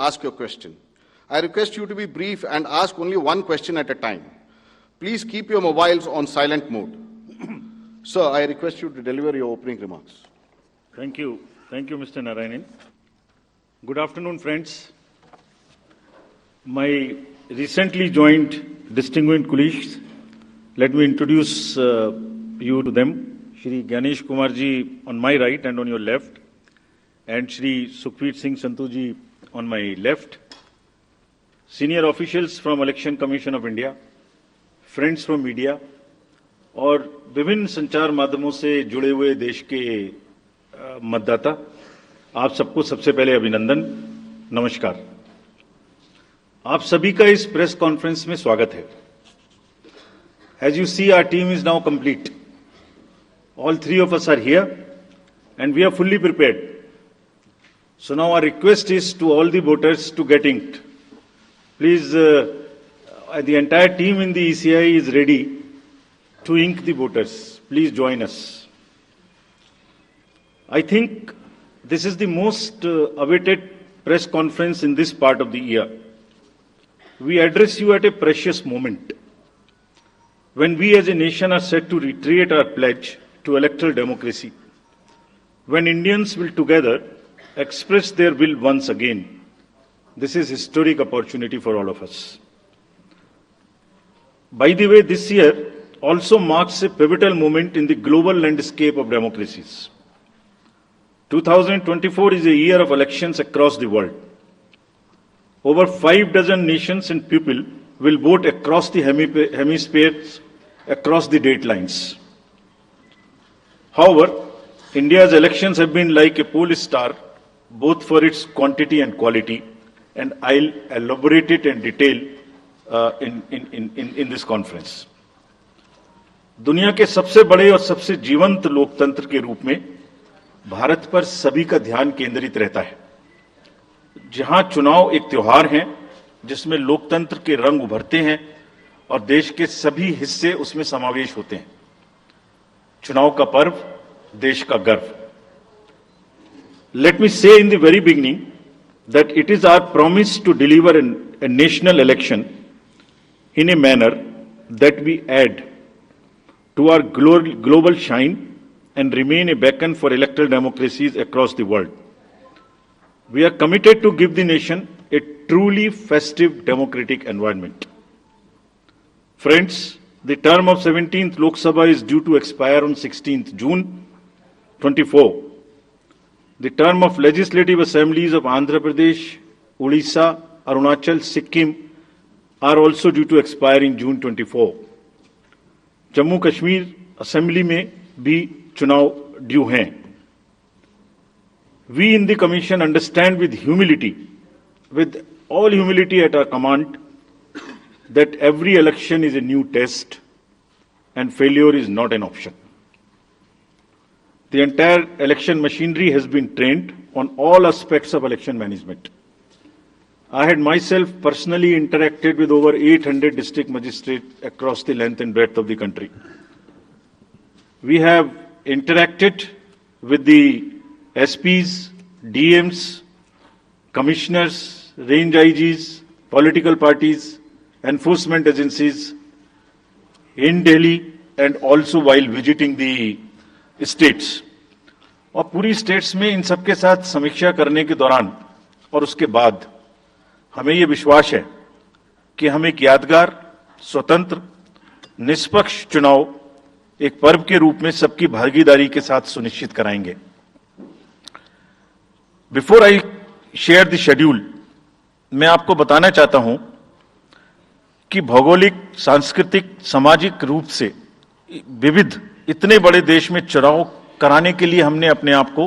ask your question. I request you to be brief and ask only one question at a time. Please keep your mobiles on silent mode. Sir, I request you to deliver your opening remarks. Thank you. Thank you, Mr. Narayanan. Good afternoon, friends. My recently joined distinguished colleagues, let me introduce you to them. Shri Ganesh Kumar ji on my right and on your left, and Shri Sukhveer Singh Sandhu ji on my left. Senior officials from Election Commission of India, friends from media और विभिन्न संचार माध्यमों से जुड़े हुए देश के मतदाता, आप सबको सबसे पहले अभिनंदन, नमस्कार। आप सभी का इस प्रेस कॉन्फ्रेंस में स्वागत है। As you see, our team is now complete. All three of us are here and we are fully prepared. So now our request is to all the voters to get inked. Please, the entire team in the ECI is ready to ink the voters. Please join us. I think this is the most awaited press conference in this part of the year. We address you at a precious moment when we as a nation are set to reiterate our pledge to electoral democracy, when Indians will together express their will once again. This is a historic opportunity for all of us. By the way, this year also marks a pivotal moment in the global landscape of democracies. 2024 is a year of elections across the world. Over 6 nations and people will vote across the hemispheres, across the date lines. However, India's elections have been like a pole star, both for its quantity and quality, and I'll elaborate it in detail in this conference. दुनिया के सबसे बड़े और सबसे जीवंत लोकतंत्र के रूप में भारत पर सभी का ध्यान केंद्रित रहता है, जहां चुनाव एक त्योहार है जिसमें लोकतंत्र के रंग उभरते हैं और देश के सभी हिस्से उसमें समावेश होते हैं। चुनाव का पर्व, देश का गर्व। Let me say in the very beginning that it is our promise to deliver a national election in a manner that we add to our global shine and remain a beacon for electoral democracies across the world. We are committed to give the nation a truly festive democratic environment. Friends, the term of 17th Lok Sabha is due to expire on 16th June 24. The term of legislative assemblies of Andhra Pradesh, Odisha, Arunachal, Sikkim are also due to expire in June 24. Jammu Kashmir assembly में भी चुनाव due हैं। We in the Commission understand with all humility at our command, that every election is a new test and failure is not an option. The entire election machinery has been trained on all aspects of election management. I had myself personally interacted with over 800 district magistrates across the length and breadth of the country. We have interacted with the SPs, DMs, commissioners, range IGs, political parties, enforcement agencies in Delhi and also while visiting the states. और पूरी states में इन सबके साथ समीक्षा करने के दौरान और उसके बाद हमें ये विश्वास है कि हम एक यादगार, स्वतंत्र, निष्पक्ष चुनाव एक पर्व के रूप में सबकी भागीदारी के साथ सुनिश्चित कराएंगे। Before I share the schedule, मैं आपको बताना चाहता हूं कि भौगोलिक, सांस्कृतिक, सामाजिक रूप से विविध इतने बड़े देश में चुनाव कराने के लिए हमने अपने आप को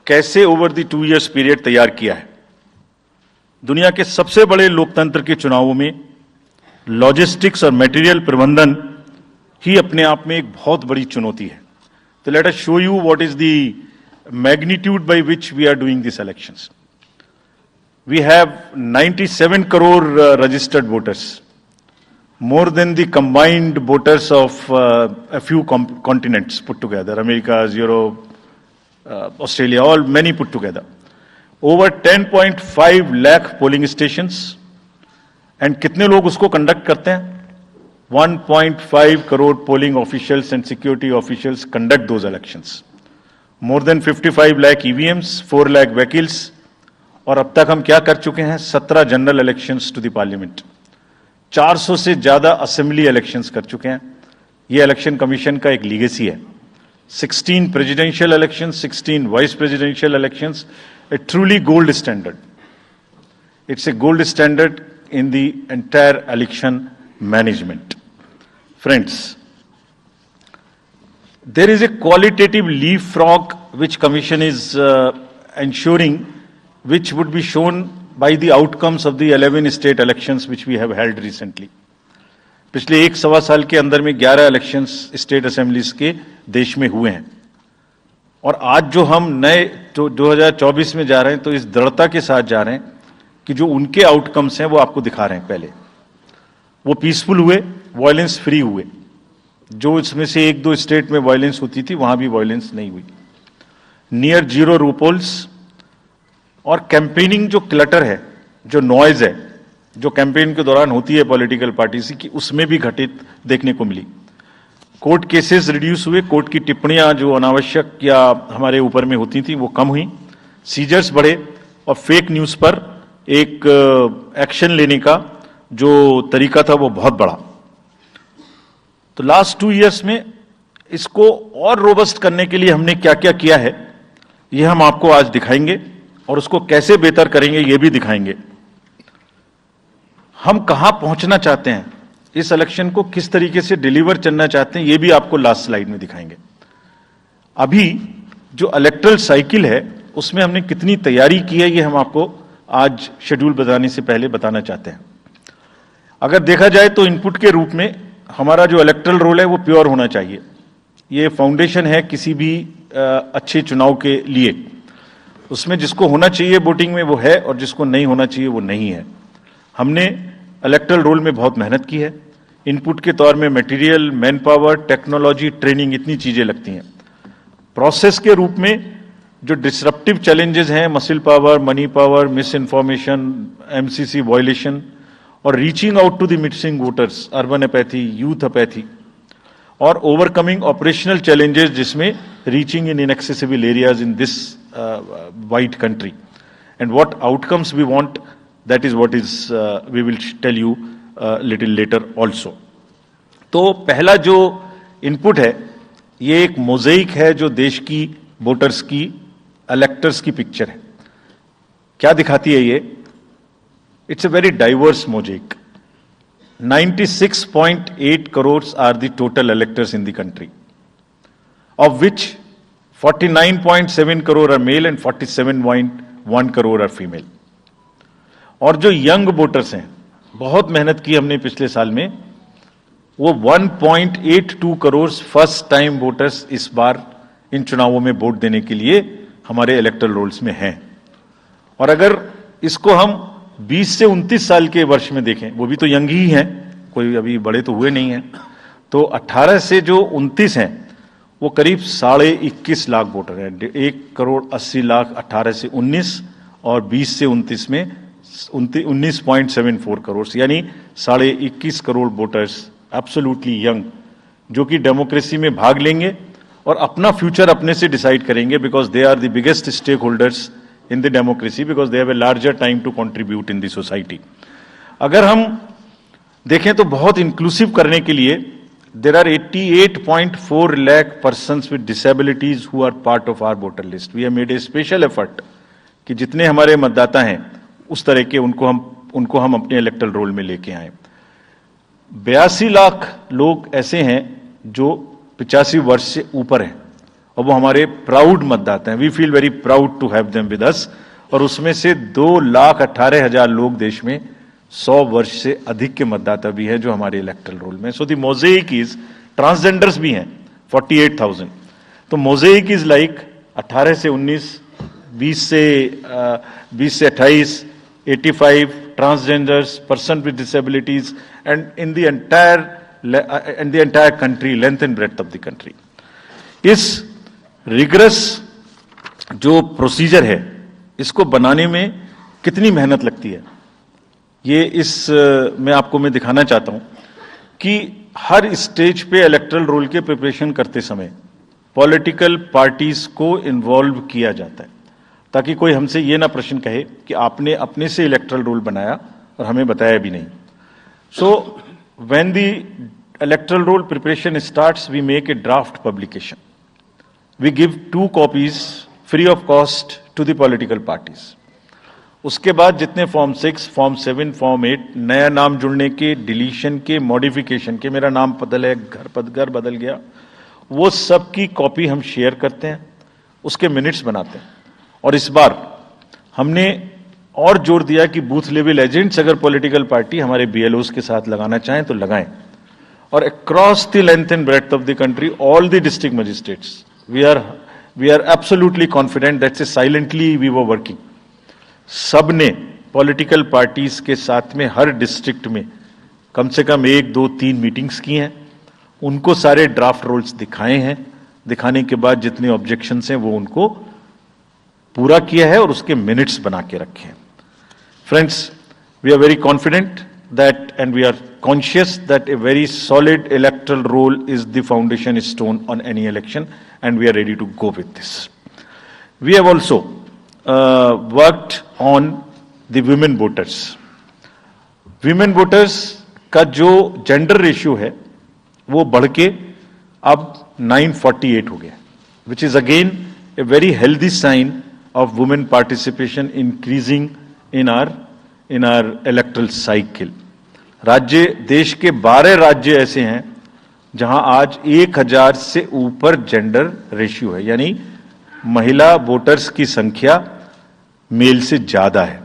कैसे ओवर द 2 years पीरियड तैयार किया है। दुनिया के सबसे बड़े लोकतंत्र के चुनावों में लॉजिस्टिक्स और मटेरियल प्रबंधन ही अपने आप में एक बहुत बड़ी चुनौती है। तो let us show you what is the magnitude by which we are doing this elections. We have 97 crore registered voters, more than the combined voters of a few continents put together, Americas, Europe, Australia, all many put together. over 10.5 lakh polling stations, and कितने लोग उसको conduct करते हैं? 1.5 crore polling officials and security officials conduct those elections. More than 55 lakh EVMs, 4 lakh vehicles, और अब तक हम क्या कर चुके हैं? 17 general elections to the parliament, 400 से ज्यादा असेंबली इलेक्शंस कर चुके हैं. ये इलेक्शन कमीशन का एक लीगेसी है. 16 presidential elections, 16 vice presidential elections, a truly gold standard. It's a gold standard in the entire election management. Friends, there is a qualitative leapfrog which Commission is ensuring, which would be shown by the outcomes of the 11 state elections which we have held recently. पिछले 1.25 साल के अंदर में 11 elections state assemblies के देश में हुए हैं, और आज जो हम नए जो 2024 में जा रहे हैं, तो इस दृढ़ता के साथ जा रहे हैं कि जो उनके आउटकम्स हैं वो आपको दिखा रहे हैं. पहले वो पीसफुल हुए, वायलेंस फ्री हुए. जो इसमें से 1-2 स्टेट में वायलेंस होती थी, वहां भी वायलेंस नहीं हुई. नियर जीरो रूपोल्स, और कैंपेनिंग जो क्लटर है, जो नॉइज है, जो कैंपेन के दौरान होती है पॉलिटिकल पार्टीज की, उसमें भी घटित देखने को मिली. कोर्ट केसेस रिड्यूस हुए, कोर्ट की टिप्पणियां जो अनावश्यक या हमारे ऊपर में होती थी वो कम हुई. सीजर्स बढ़े, और फेक न्यूज पर एक एक्शन लेने का जो तरीका था वो बहुत बड़ा. तो लास्ट 2 इयर्स में इसको और रोबस्ट करने के लिए हमने क्या क्या किया है, ये हम आपको आज दिखाएंगे, और उसको कैसे बेहतर करेंगे ये भी दिखाएंगे. हम कहां पहुंचना चाहते हैं, इस इलेक्शन को किस तरीके से डिलीवर करना चाहते हैं, ये भी आपको लास्ट स्लाइड में दिखाएंगे. अभी जो इलेक्टरल साइकिल है उसमें हमने कितनी तैयारी की है, ये हम आपको आज शेड्यूल बताने से पहले बताना चाहते हैं. अगर देखा जाए तो इनपुट के रूप में हमारा जो इलेक्टरल रोल है वो प्योर होना चाहिए. ये फाउंडेशन है किसी भी अच्छे चुनाव के लिए. उसमें जिसको होना चाहिए वोटिंग में वो है, और जिसको नहीं होना चाहिए वो नहीं है. हमने इलेक्टरल रोल में बहुत मेहनत की है. इनपुट के तौर में material, man power, technology, training, इतनी चीजें लगती हैं. प्रोसेस के रूप में जो डिसरप्टिव चैलेंजेस हैं, muscle power, money power, misinformation, MCC violation, और reaching out to the missing voters, urban apathy, youth apathy, और ओवरकमिंग ऑपरेशनल चैलेंजेस जिसमें reaching in inaccessible areas in this wide country, and what outcomes we want, that is what is we will tell you little later also. तो पहला जो input है ये एक मोज़ेइक है जो देश की वोटर्स की, इलेक्टर्स की पिक्चर है. क्या दिखाती है ये? It's a very diverse mosaic. 96.8 crore are the total electors in the country, of which 49.7 crore are male and 47.1 crore are female. और जो यंग वोटर्स हैं, बहुत मेहनत की हमने पिछले साल में, वो 1.82 करोड़ फर्स्ट टाइम वोटर्स इस बार इन चुनावों में वोट देने के लिए हमारे इलेक्टरल रोल्स में हैं. और अगर इसको हम 20 से 29 साल के वर्ष में देखें, वो भी तो यंग ही हैं, कोई अभी बड़े तो हुए नहीं हैं, तो 18 से जो 29 हैं वो करीब 21.5 लाख वोटर हैं. 1.80 करोड़ 18 से 19, और 20 से 29 में 19.74 करोड़, यानी 21.5 करोड़ वोटर्स एब्सोल्युटली यंग, जो कि डेमोक्रेसी में भाग लेंगे और अपना फ्यूचर अपने से डिसाइड करेंगे, because they are the biggest stakeholders in the democracy, because they have a larger time to contribute in the society. अगर हम देखें तो बहुत इंक्लूसिव करने के लिए there are 88.4 lakh persons with disabilities who are part of our voter list. We have made a special effort कि जितने हमारे मतदाता हैं उस तरह के उनको हम अपने इलेक्टरल रोल में लेके आए. 82 लाख लोग ऐसे हैं जो 85 वर्ष से ऊपर हैं, और वो हमारे प्राउड मतदाता हैं. We feel very proud to have them with us. और उसमें से 2,18,000 लोग देश में 100 वर्ष से अधिक के मतदाता भी हैं जो हमारे इलेक्टरल रोल में. सो द मोज़ेइक इज, ट्रांसजेंडर्स भी हैं 48,000. तो मोज़ेइक इज लाइक 18 से 19, 20 से 28, 85 transgenders, person with disabilities, and in the entire country, length and breadth of the country. इस रिगरस जो प्रोसीजर है इसको बनाने में कितनी मेहनत लगती है, ये मैं आपको दिखाना चाहता हूं कि हर स्टेज पे इलेक्टोरल रोल के प्रिपरेशन करते समय पॉलिटिकल पार्टीज को इन्वॉल्व किया जाता है, ताकि कोई हमसे ये ना प्रश्न कहे कि आपने अपने से इलेक्टोरल रोल बनाया और हमें बताया भी नहीं. So when the electoral roll preparation starts, we make a draft publication. We give 2 copies free of cost to the political parties. उसके बाद जितने फॉर्म 6, फॉर्म 7, फॉर्म 8, नया नाम जुड़ने के, डिलीशन के, मॉडिफिकेशन के, मेरा नाम बदल है, घर बदल गया, वो सब की कॉपी हम शेयर करते हैं, उसके मिनट्स बनाते हैं. और इस बार हमने और जोर दिया कि बूथ लेवल एजेंट्स अगर पॉलिटिकल पार्टी हमारे बीएलओस के साथ लगाना चाहें तो लगाएं. और across the length and breadth of the country, all the district magistrates, we are absolutely confident that से साइलेंटली वी वर वर्किंग. सबने पॉलिटिकल पार्टीज के साथ में हर डिस्ट्रिक्ट में कम से कम 1, 2, 3 मीटिंग्स की हैं, उनको सारे ड्राफ्ट रोल्स दिखाए हैं. दिखाने के बाद जितने ऑब्जेक्शंस हैं वो उनको पूरा किया है और उसके मिनट्स बना के रखे हैं. Friends, we are very confident that and we are conscious that a very solid electoral roll is the foundation stone on any election, and we are ready to go with this. We have also worked on the women voters. Women voters का जो gender ratio है वो बढ़ के अब 948 हो गया, which is again a very healthy sign of women participation increasing in our electoral cycle. राज्य, देश के 12 राज्य ऐसे हैं जहां आज 1000 से ऊपर जेंडर रेशियो है, यानी महिला वोटर्स की संख्या मेल से ज्यादा है.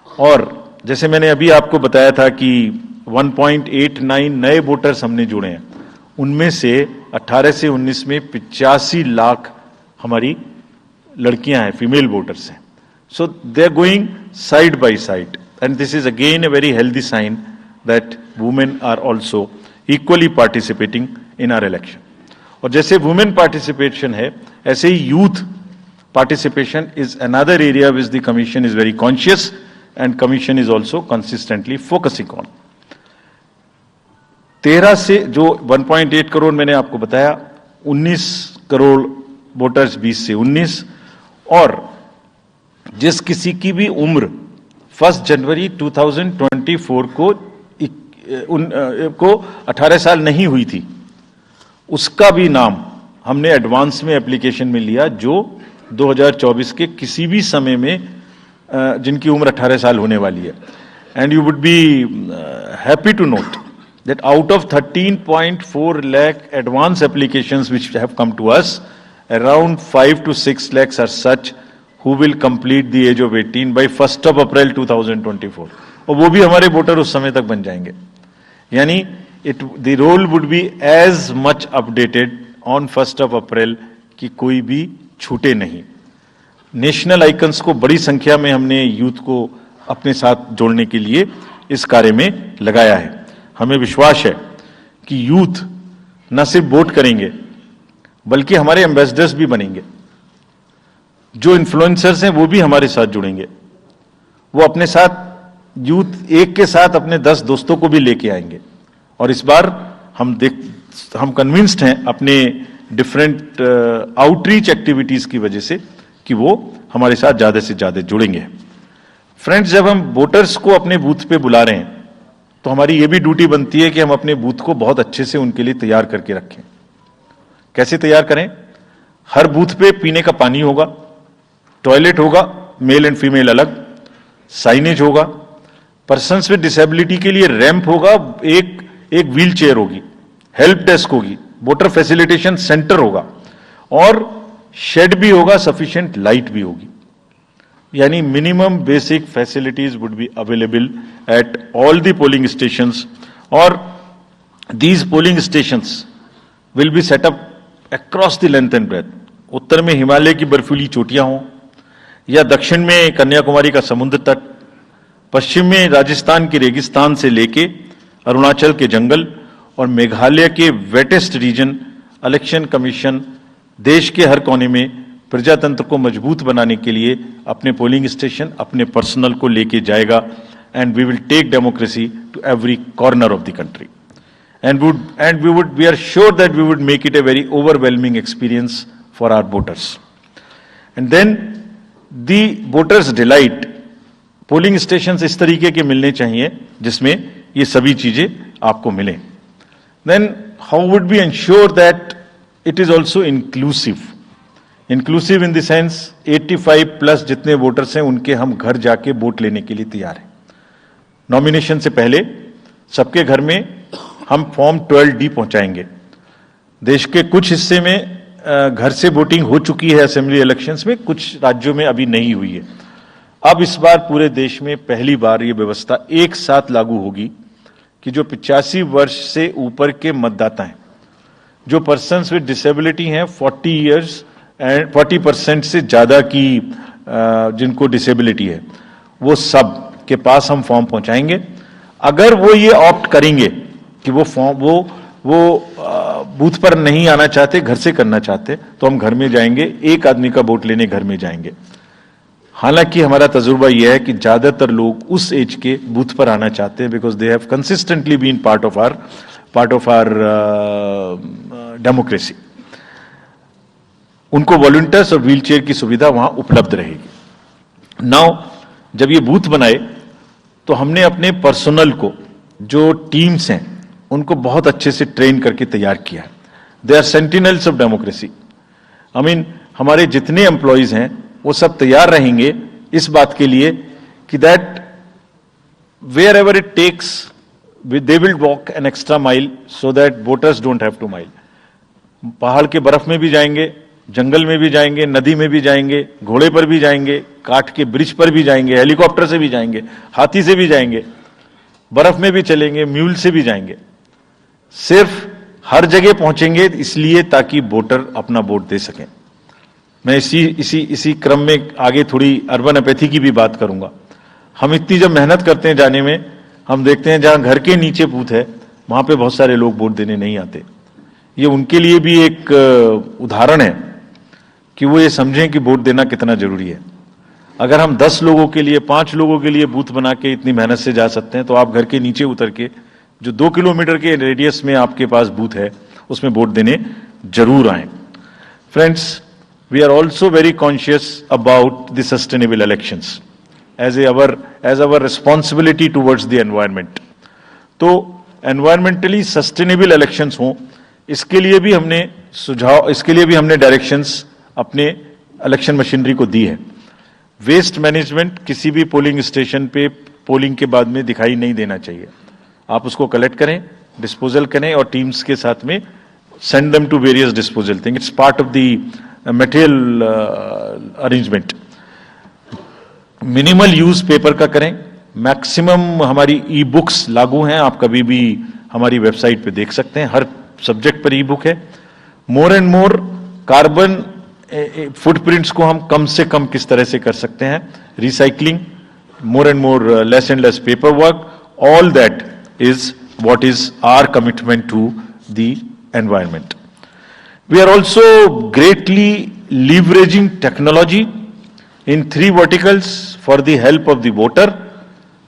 और जैसे मैंने अभी आपको बताया था कि 1.89 नए वोटर्स हमने जुड़े हैं, उनमें से 18 से 19 में 85 लाख हमारी लड़कियां हैं, फीमेल वोटर्स हैं. So they are going side by side, and this is again a very healthy sign that women are also equally participating in our election. और जैसे women participation है, ऐसे ही youth participation is another area which the commission is very conscious and commission is also consistently focusing on. 13 से जो 1.8 करोड़ मैंने आपको बताया, 19 crore voters 20 से 19, और जिस किसी की भी उम्र 1 जनवरी 2024 को 18 साल नहीं हुई थी, उसका भी नाम हमने एडवांस में एप्लीकेशन में लिया, जो 2024 के किसी भी समय में जिनकी उम्र 18 साल होने वाली है. And you would be happy to note that out of 13.4 lakh advance applications which have come to us, around 5 to 6 lakhs are such who will complete the age of 18 by 1st of April 2024. और वो भी हमारे voter उस समय तक बन जाएंगे. यानी the roll would be as much updated on 1st of April कि कोई भी छूटे नहीं. नेशनल आइकन्स को बड़ी संख्या में हमने यूथ को अपने साथ जोड़ने के लिए इस कार्य में लगाया है. हमें विश्वास है कि यूथ न सिर्फ वोट करेंगे बल्कि हमारे एम्बेसडर्स भी बनेंगे. जो इन्फ्लुएंसर्स हैं वो भी हमारे साथ जुड़ेंगे. वो अपने साथ, यूथ एक के साथ अपने 10 दोस्तों को भी लेके आएंगे. और इस बार हम कन्विंस्ड हैं अपने डिफरेंट आउटरीच एक्टिविटीज की वजह से कि वो हमारे साथ ज्यादा से ज्यादा जुड़ेंगे. फ्रेंड्स, जब हम वोटर्स को अपने बूथ पे बुला रहे हैं तो हमारी ये भी ड्यूटी बनती है कि हम अपने बूथ को बहुत अच्छे से उनके लिए तैयार करके रखें. कैसे तैयार करें? हर बूथ पे पीने का पानी होगा, टॉयलेट होगा, मेल एंड फीमेल अलग, साइनेज होगा, पर्सन्स विद डिसेबिलिटी के लिए रैंप होगा, एक व्हील चेयर होगी, हेल्प डेस्क होगी, वोटर फैसिलिटेशन सेंटर होगा, और शेड भी होगा, सफिशिएंट लाइट भी होगी. यानी minimum basic facilities would be available at all the polling stations. और these polling stations will be set up across the length and breadth. उत्तर में हिमालय की बर्फीली चोटियां हों, या दक्षिण में कन्याकुमारी का समुद्र तट, पश्चिम में राजस्थान के रेगिस्तान से लेके अरुणाचल के जंगल और मेघालय के वेटेस्ट रीजन, इलेक्शन कमीशन देश के हर कोने में प्रजातंत्र को मजबूत बनाने के लिए अपने पोलिंग स्टेशन, अपने पर्सनल को लेके जाएगा, and we will take democracy to every corner of the country, and we are sure that we would make it a very overwhelming experience for our voters. And then the voters delight, polling stations इस तरीके के मिलने चाहिए जिसमें ये सभी चीजें आपको मिलें. Then how would we ensure that it is also inclusive? Inclusive in the sense 85 plus जितने वोटर्स हैं उनके हम घर जाके वोट लेने के लिए तैयार हैं. नॉमिनेशन से पहले सबके घर में हम फॉर्म 12D पहुंचाएंगे. देश के कुछ हिस्से में घर से वोटिंग हो चुकी है असेंबली इलेक्शंस में, कुछ राज्यों में अभी नहीं हुई है. अब इस बार पूरे देश में पहली बार ये व्यवस्था एक साथ लागू होगी कि जो 85 वर्ष से ऊपर के मतदाता हैं, जो पर्सन्स विद डिसेबिलिटी हैं, 40 इयर्स एंड 40% से ज्यादा की जिनको डिसेबिलिटी है, वो सब के पास हम फॉर्म पहुंचाएंगे. अगर वो ये ऑप्ट करेंगे कि वो फॉर्म वो बूथ पर नहीं आना चाहते, घर से करना चाहते, तो हम घर में जाएंगे, एक आदमी का वोट लेने घर में जाएंगे. हालांकि हमारा तजुर्बा यह है कि ज्यादातर लोग उस एज के बूथ पर आना चाहते हैं, because they have consistently been part of our democracy. उनको वॉलंटियर्स और व्हीलचेयर की सुविधा वहां उपलब्ध रहेगी. नाउ जब ये बूथ बनाए तो हमने अपने पर्सनल को, जो टीम्स हैं, उनको बहुत अच्छे से ट्रेन करके तैयार किया है. They are sentinels of democracy. I mean हमारे जितने एम्प्लॉइज हैं वो सब तैयार रहेंगे इस बात के लिए कि that wherever it takes they will walk an extra mile so that voters don't have to mile. पहाड़ के बर्फ में भी जाएंगे, जंगल में भी जाएंगे, नदी में भी जाएंगे, घोड़े पर भी जाएंगे, काठ के ब्रिज पर भी जाएंगे, हेलीकॉप्टर से भी जाएंगे, हाथी से भी जाएंगे, बर्फ में भी चलेंगे, म्यूल से भी जाएंगे. सिर्फ हर जगह पहुंचेंगे इसलिए ताकि वोटर अपना वोट दे सकें. मैं इसी क्रम में आगे थोड़ी अर्बन एपैथी की भी बात करूंगा. हम इतनी जब मेहनत करते हैं जाने में, हम देखते हैं जहां घर के नीचे बूथ है वहां पे बहुत सारे लोग वोट देने नहीं आते. ये उनके लिए भी एक उदाहरण है कि वो ये समझें कि वोट देना कितना जरूरी है. अगर हम 10 लोगों के लिए, 5 लोगों के लिए बूथ बना के इतनी मेहनत से जा सकते हैं, तो आप घर के नीचे उतर के जो 2 किलोमीटर के रेडियस में आपके पास बूथ है उसमें वोट देने जरूर आए. Friends, we are also very conscious about the sustainable elections as our responsibility towards the environment. तो environmentally sustainable elections हों, इसके लिए भी हमने डायरेक्शंस अपने इलेक्शन मशीनरी को दी है. वेस्ट मैनेजमेंट किसी भी पोलिंग स्टेशन पे पोलिंग के बाद में दिखाई नहीं देना चाहिए. आप उसको कलेक्ट करें, डिस्पोजल करें और टीम्स के साथ में send them to various disposal thing. It's part of the material arrangement. Minimal use paper का करें. मैक्सिमम हमारी ई बुक्स लागू हैं, आप कभी भी हमारी वेबसाइट पे देख सकते हैं, हर सब्जेक्ट पर ई बुक है. More and more carbon footprints को हम कम से कम किस तरह से कर सकते हैं. Recycling, more and more less and less paper work, all that is what is our commitment to the environment. We are also greatly leveraging technology in 3 verticals for the help of the voter,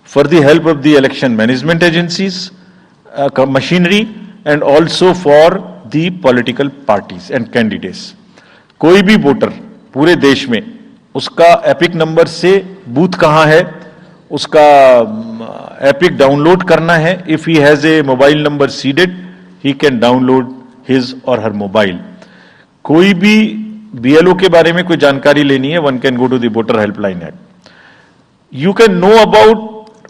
for the help of the election management agencies, machinery, and also for the political parties and candidates. कोई भी voter पूरे देश में उसका epic number से booth कहां है, उसका एपिक डाउनलोड करना है. If he has a mobile number seeded, he can download his और हर मोबाइल. कोई भी बीएलओ के बारे में कोई जानकारी लेनी है, one can go to the voter helpline app. You can know about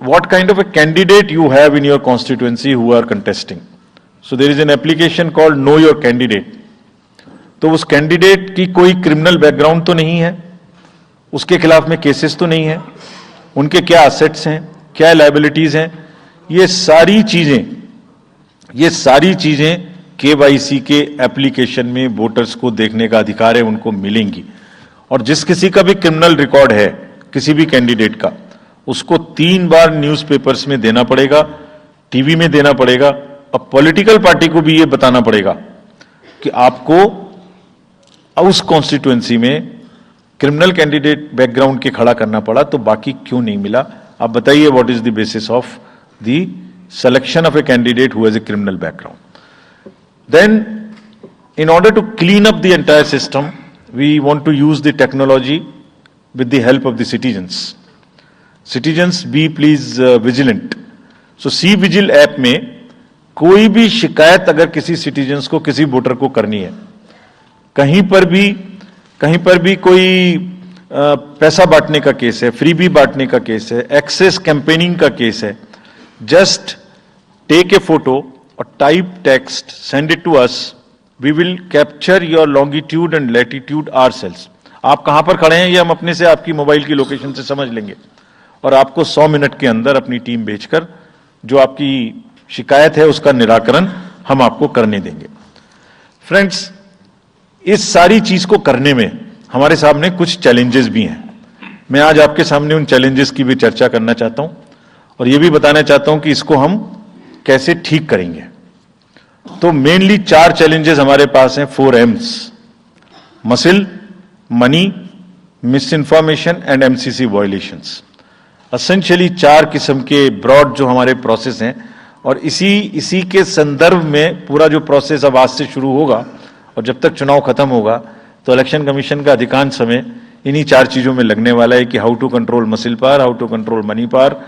what kind of a candidate you have in your constituency who are contesting. So there is an application called know your candidate. तो उस candidate की कोई criminal background तो नहीं है, उसके खिलाफ में केसेस तो नहीं है, उनके क्या असेट्स हैं, क्या लायबिलिटीज हैं, ये सारी चीजें केवाईसी के एप्लीकेशन में वोटर्स को देखने का अधिकार है, उनको मिलेंगी. और जिस किसी का भी क्रिमिनल रिकॉर्ड है किसी भी कैंडिडेट का, उसको 3 बार न्यूज़पेपर्स में देना पड़ेगा, टीवी में देना पड़ेगा, और पॉलिटिकल पार्टी को भी ये बताना पड़ेगा कि आपको उस कॉन्स्टिट्यूएंसी में क्रिमिनल कैंडिडेट बैकग्राउंड के खड़ा करना पड़ा, तो बाकी क्यों नहीं मिला? आप बताइए, what is the basis of the selection of a candidate who has a criminal background? Then, in order to clean up the entire system, we want to use the technology with the help of the citizens. Citizens, be please vigilant. So, C-Vigil app में कोई भी शिकायत अगर किसी citizens को, किसी voter को करनी है, कहीं पर भी कोई पैसा बांटने का केस है, फ्रीबी बांटने का केस है, एक्सेस कैंपेनिंग का केस है, just take a photo or type text, send it to us. We will capture your longitude and latitude ourselves. आप कहां पर खड़े हैं ये हम अपने से आपकी मोबाइल की लोकेशन से समझ लेंगे और आपको 100 मिनट के अंदर अपनी टीम भेजकर जो आपकी शिकायत है उसका निराकरण हम आपको करने देंगे। फ्रेंड्स, इस सारी चीज को करने में हमारे सामने कुछ चैलेंजेस भी हैं। मैं आज आपके सामने उन चैलेंजेस की भी चर्चा करना चाहता हूं और यह भी बताना चाहता हूं कि इसको हम कैसे ठीक करेंगे। तो मेनली 4 चैलेंजेस हमारे पास हैं, 4 M's: muscle, money, miss information and MCC violations. Essentially 4 किस्म के ब्रॉड जो हमारे प्रोसेस हैं और इसी के संदर्भ में पूरा जो प्रोसेस अब आज से शुरू होगा और जब तक चुनाव खत्म होगा तो इलेक्शन कमीशन का अधिकांश समय इन्हीं 4 चीजों में लगने वाला है कि how to control muscle power, how to control money power,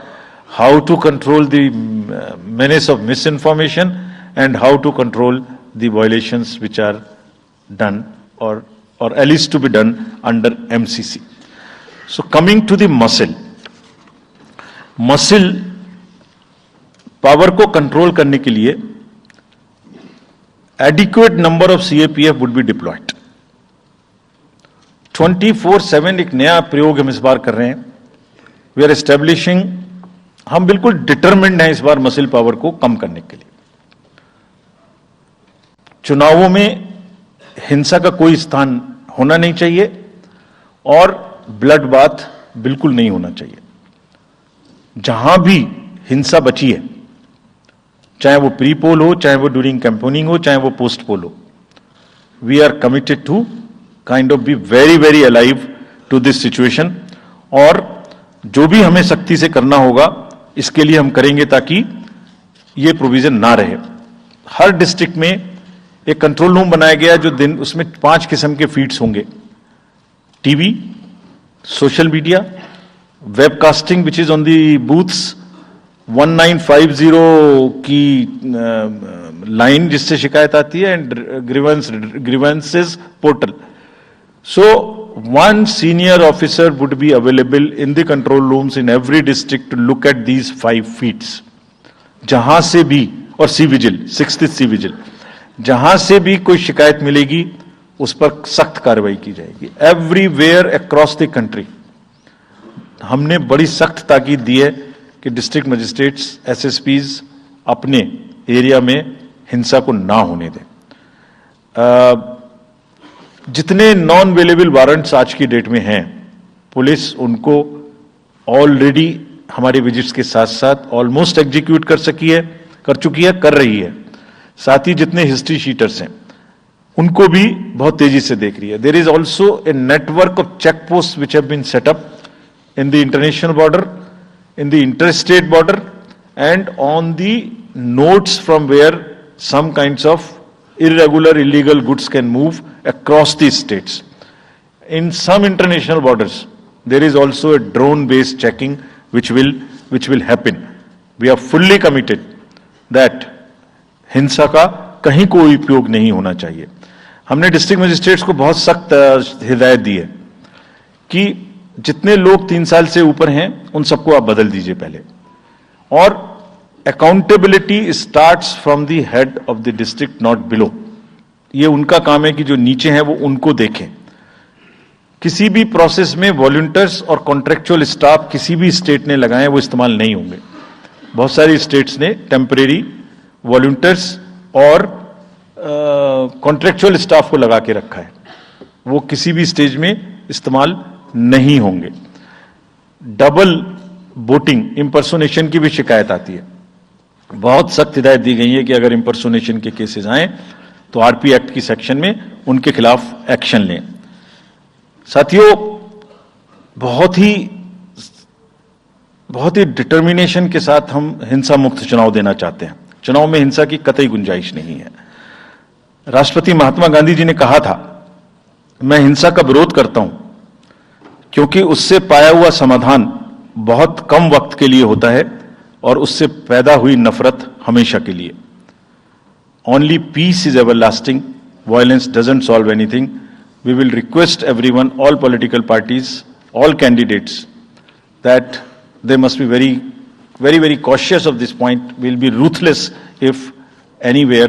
how to control the menace of misinformation, and how to control the violations which are done or at least to be done under MCC. So coming to the muscle power को control करने के लिए adequate number of CAPF would be deployed. 24/7 एक नया प्रयोग हम इस बार कर रहे हैं। We are establishing, हम बिल्कुल डिटरमिन्ड हैं इस बार मसिल पावर को कम करने के लिए। चुनावों में हिंसा का कोई स्थान होना नहीं चाहिए और ब्लड बाथ बिल्कुल नहीं होना चाहिए। जहां भी हिंसा बची है, चाहे वो प्री पोल हो, चाहे वो ड्यूरिंग कैंपेनिंग हो, चाहे वो पोस्ट पोल हो, we are committed to kind of be very very alive to this situation और जो भी हमें सख्ती से करना होगा इसके लिए हम करेंगे ताकि ये प्रोविजन ना रहे। हर डिस्ट्रिक्ट में एक कंट्रोल रूम बनाया गया जो दिन उसमें 5 किस्म के फीड्स होंगे: TV, social media, webcasting which is on the booths, 1950 की लाइन जिससे शिकायत आती है, and grievances portal. So one senior officer would be available in the control rooms in every district to look at these 5 feeds. जहां से भी, और C-Vigil, 6th C-Vigil, जहां से भी कोई शिकायत मिलेगी उस पर सख्त कार्रवाई की जाएगी। एवरीवेयर अक्रॉस द कंट्री हमने बड़ी सख्त ताकीद दी है कि डिस्ट्रिक्ट मजिस्ट्रेट्स, SSPs अपने एरिया में हिंसा को ना होने दें। जितने नॉन अवेलेबल वारंट्स आज की डेट में हैं, पुलिस उनको ऑलरेडी हमारे विजिट्स के साथ साथ ऑलमोस्ट एग्जीक्यूट कर चुकी है, कर रही है। साथ ही जितने हिस्ट्री शीटर्स हैं उनको भी बहुत तेजी से देख रही है। There is also a network of check post which have been set up in the international border, in the interstate border and on the notes from where some kinds of irregular illegal goods can move across the states. In some international borders there is also a drone based checking which will happen. We are fully committed that हिंसा का कहीं कोई उपयोग नहीं होना चाहिए। हमने district magistrates को बहुत सख्त हिदायत दी है कि जितने लोग 3 साल से ऊपर हैं उन सबको आप बदल दीजिए पहले, और accountability starts from the head of the district, not below. ये उनका काम है कि जो नीचे हैं वो उनको देखें। किसी भी प्रोसेस में वॉलंटियर्स और कॉन्ट्रेक्चुअल स्टाफ किसी भी स्टेट ने लगाए वो इस्तेमाल नहीं होंगे। बहुत सारी स्टेट्स ने टेम्परेरी वॉलंटियर्स और कॉन्ट्रेक्चुअल स्टाफ को लगा के रखा है, वो किसी भी स्टेज में इस्तेमाल नहीं होंगे। डबल वोटिंग, इंपर्सोनेशन की भी शिकायत आती है। बहुत सख्त हिदायत दी गई है कि अगर इंपर्सोनेशन के केसेस आए तो आरपी एक्ट की सेक्शन में उनके खिलाफ एक्शन लें। साथियों, बहुत ही डिटर्मिनेशन के साथ हम हिंसा मुक्त चुनाव देना चाहते हैं। चुनाव में हिंसा की कतई गुंजाइश नहीं है। राष्ट्रपति महात्मा गांधी जी ने कहा था, मैं हिंसा का विरोध करता हूं क्योंकि उससे पाया हुआ समाधान बहुत कम वक्त के लिए होता है और उससे पैदा हुई नफरत हमेशा के लिए। Only peace is everlasting. Violence doesn't solve anything. We will request everyone, all political parties, all candidates, that they must be very, very, very cautious of this point. We'll be ruthless if anywhere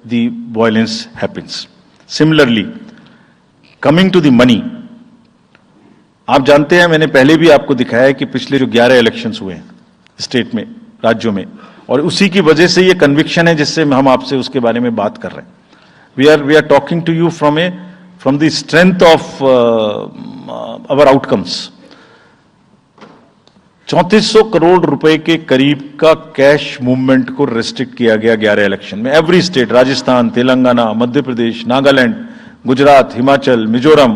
the violence happens. Similarly, coming to the money, आप जानते हैं, मैंने पहले भी आपको दिखाया है कि पिछले जो 11 इलेक्शंस हुए हैं स्टेट में, राज्यों में, और उसी की वजह से ये कन्विक्शन है जिससे हम आपसे उसके बारे में बात कर रहे हैं। We are talking to you from the strength of our outcomes. 3400 crore रुपए के करीब का कैश मूवमेंट को रेस्ट्रिक्ट किया गया 11 इलेक्शन में। एवरी स्टेट, राजस्थान, तेलंगाना, मध्य प्रदेश, नागालैंड, गुजरात, हिमाचल, मिजोरम,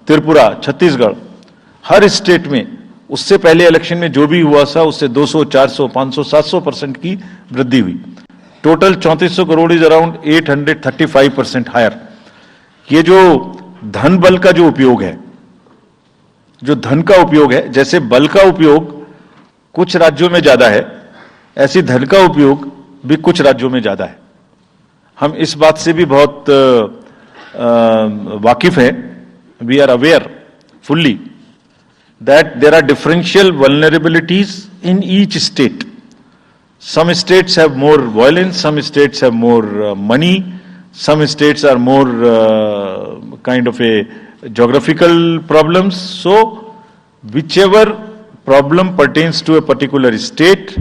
त्रिपुरा, छत्तीसगढ़, हर स्टेट में उससे पहले इलेक्शन में जो भी हुआ था उससे 200, 400, 500, 700% की वृद्धि हुई। Total 3400 crore is around 835% higher. ये जो धन बल का जो उपयोग है, जो धन का उपयोग है, जैसे बल का उपयोग कुछ राज्यों में ज्यादा है, ऐसी धन का उपयोग भी कुछ राज्यों में ज्यादा है। हम इस बात से भी बहुत वाकिफ हैं। We are aware fully that there are differential vulnerabilities in each state. Some states have more violence, some states have more money, some states are more kind of a geographical problems. So whichever problem pertains to a particular state,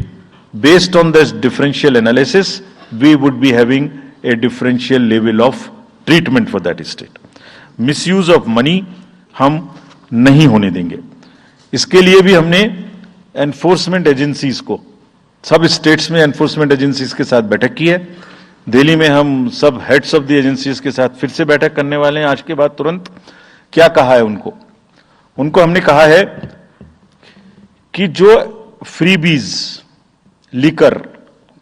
based on this differential analysis, we would be having a differential level of treatment for that state. Misuse of money हम नहीं होने देंगे। इसके लिए भी हमने enforcement agencies को, सब स्टेट्स में एनफोर्समेंट एजेंसीज के साथ बैठक की है। दिल्ली में हम सब हेड्स ऑफ द एजेंसीज के साथ फिर से बैठक करने वाले हैं आज के बाद तुरंत। क्या कहा है उनको हमने कहा है कि जो freebies, liquor,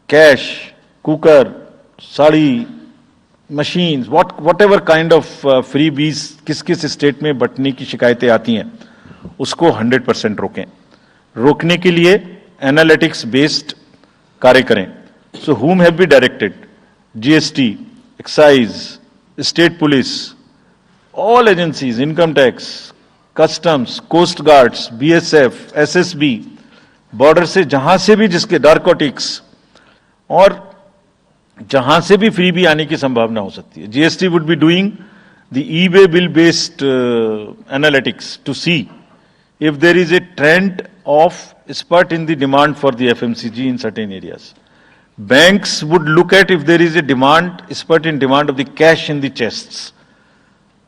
cash, cooker, sari, machines, whatever kind of freebies किस किस स्टेट में बंटने की शिकायतें आती हैं, उसको 100% रोकें। रोकने के लिए एनालिटिक्स बेस्ड कार्य करें। सो whom have we directed? GST, excise, state police, all agencies, income tax, customs, coast guards, BSF, SSB, border से जहां से भी जिसके नारकोटिक्स और जहां से भी फ्री भी आने की संभावना हो सकती है। GST would be doing the e way bill based analytics to see if there is a trend of spurt in the demand for the FMCG in certain areas. Banks would look at if there is a demand, spurt in demand of the cash in the chests.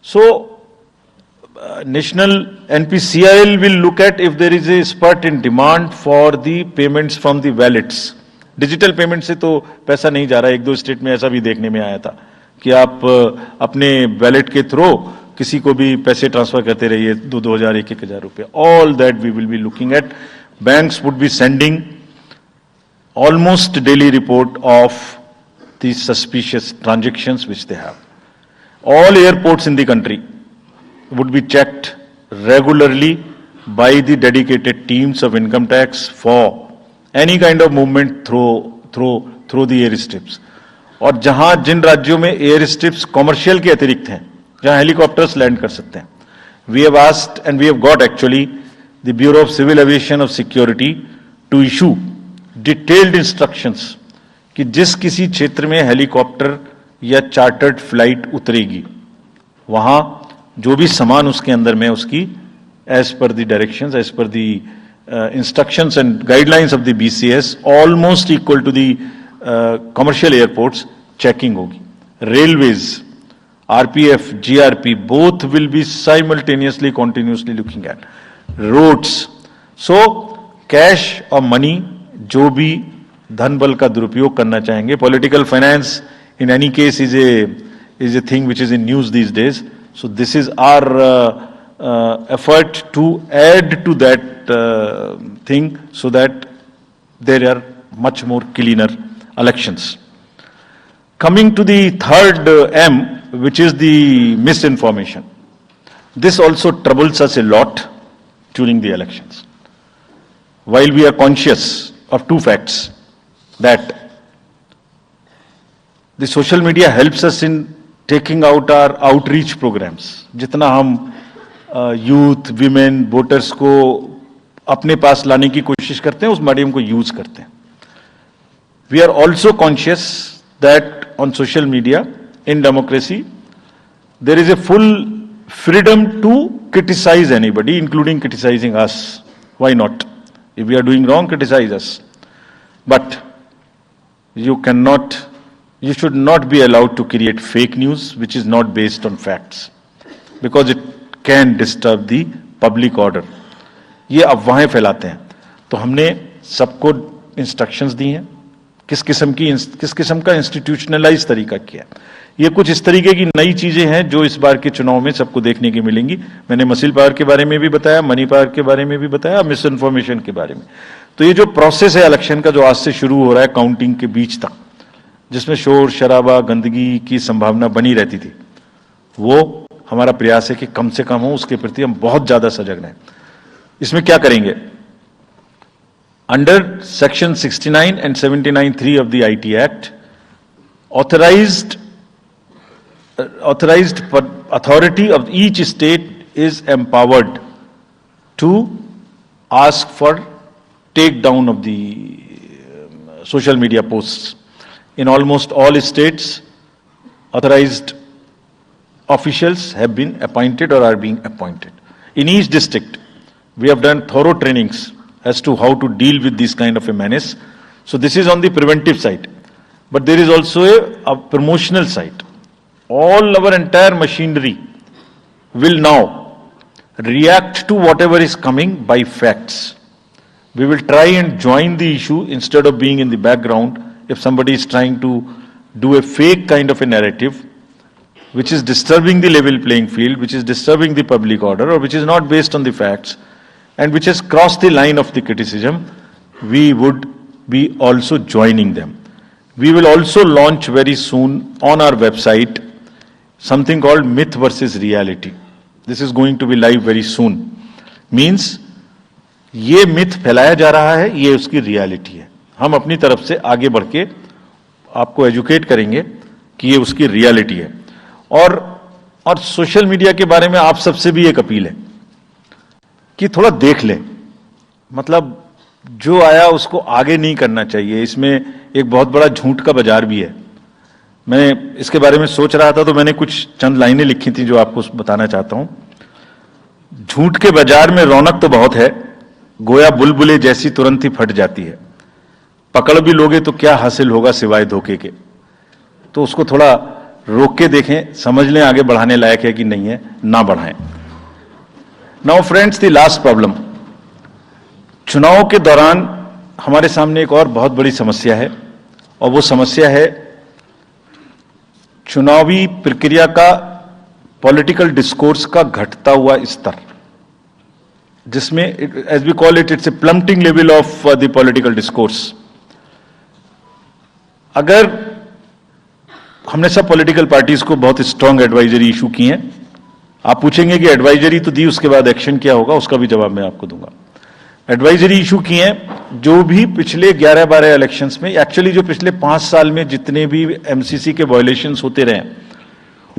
So, National NPCIL will look at if there is a spurt in demand for the payments from the wallets. Digital payment से तो पैसा नहीं जा रहा है। एक दो state में ऐसा भी देखने में आया था कि आप अपने वैलेट के थ्रू किसी को भी पैसे ट्रांसफर करते रहिए, 2,000, 1,000 रुपए। All that we will be looking at. Banks would be sending almost daily report of the suspicious transactions which they have. All airports in the country would be checked regularly by the dedicated teams of income tax for any kind of movement through the airstrips. और जहां जिन राज्यों में air strips commercial के अतिरिक्त हैं, जहां helicopters land कर सकते हैं, we have asked and we have got actually the Bureau of Civil Aviation of Security to issue detailed instructions कि जिस किसी क्षेत्र में हेलीकॉप्टर या चार्टर्ड फ्लाइट उतरेगी, वहां जो भी सामान उसके अंदर में उसकी as per the directions, as per the instructions and guidelines of the BCS, almost equal to the commercial airports, checking होगी। Railways, RPF, GRP, both will be simultaneously continuously looking at roads. So cash और money, जो भी धन बल का दुरुपयोग करना चाहेंगे, political finance in any case is a thing which is in news these days. So this is our effort to add to that thing so that there are much more cleaner elections. Coming to the third M, which is the misinformation. This also troubles us a lot during the elections. While we are conscious of two facts, that the social media helps us in taking out our outreach programs. जितना हम youth, women, voters को अपने पास लाने की कोशिश करते हैं, उस मीडियम को यूज करते हैं. We are also conscious that on social media, in democracy, there is a full freedom to criticize anybody, including criticizing us. Why not? If we are doing wrong, criticize us. But you should not be allowed to create fake news which is not based on facts, because it can disturb the public order. ये अफवाहें फैलाते हैं. तो हमने सबको instructions दी हैं, किस किस्म का इंस्टीट्यूशनलाइज तरीका किया. ये कुछ इस तरीके की नई चीजें हैं जो इस बार के चुनाव में सबको देखने की मिलेंगी. मैंने मसल पावर के बारे में भी बताया, मनी पावर के बारे में भी बताया, मिस इन्फॉर्मेशन के बारे में. तो ये जो प्रोसेस है इलेक्शन का, जो आज से शुरू हो रहा है काउंटिंग के बीच तक, जिसमें शोर शराबा, गंदगी की संभावना बनी रहती थी, वो हमारा प्रयास है कि कम से कम हो. उसके प्रति हम बहुत ज्यादा सजग रहें. इसमें क्या करेंगे? Under section 69 and 79(3) of the IT Act, authorized authority of each state is empowered to ask for take down of the social media posts. In almost all states, authorized officials have been appointed or are being appointed. In each district, we have done thorough trainings as to how to deal with this kind of a menace. So this is on the preventive side. But there is also a promotional side. All our entire machinery will now react to whatever is coming by facts. We will try and join the issue instead of being in the background. If somebody is trying to do a fake kind of a narrative, which is disturbing the level playing field, which is disturbing the public order, or which is not based on the facts, and which has crossed the line of the criticism, we would be also joining them. We will also launch very soon on our website something called Myth versus Reality. This is going to be live very soon. Means ये myth फैलाया जा रहा है, ये उसकी reality है. हम अपनी तरफ से आगे बढ़ के आपको एजुकेट करेंगे कि ये उसकी रियलिटी है. और सोशल मीडिया के बारे में आप सबसे भी एक अपील है कि थोड़ा देख लें. मतलब जो आया उसको आगे नहीं करना चाहिए. इसमें एक बहुत बड़ा झूठ का बाजार भी है. मैं इसके बारे में सोच रहा था तो मैंने कुछ चंद लाइनें लिखी थी जो आपको बताना चाहता हूं. झूठ के बाजार में रौनक तो बहुत है, गोया बुलबुले जैसी तुरंत ही फट जाती है. पकड़ भी लोगे तो क्या हासिल होगा सिवाय धोखे के. तो उसको थोड़ा रोक के देखें, समझ लें आगे बढ़ाने लायक है कि नहीं है, ना बढ़ाएं. Now friends, the last problem. चुनाव के दौरान हमारे सामने एक और बहुत बड़ी समस्या है, और वो समस्या है चुनावी प्रक्रिया का, पॉलिटिकल डिस्कोर्स का घटता हुआ स्तर, जिसमें as we call it, it's a plummeting level of the political discourse. अगर हमने सब पॉलिटिकल पार्टीज को बहुत स्ट्रांग एडवाइजरी इशू की हैं. आप पूछेंगे कि एडवाइजरी तो दी, उसके बाद एक्शन क्या होगा, उसका भी जवाब मैं आपको दूंगा. एडवाइजरी इशू की हैं जो भी पिछले 11-12 इलेक्शंस में, एक्चुअली जो पिछले 5 साल में जितने भी एमसीसी के वायलेशंस होते रहे,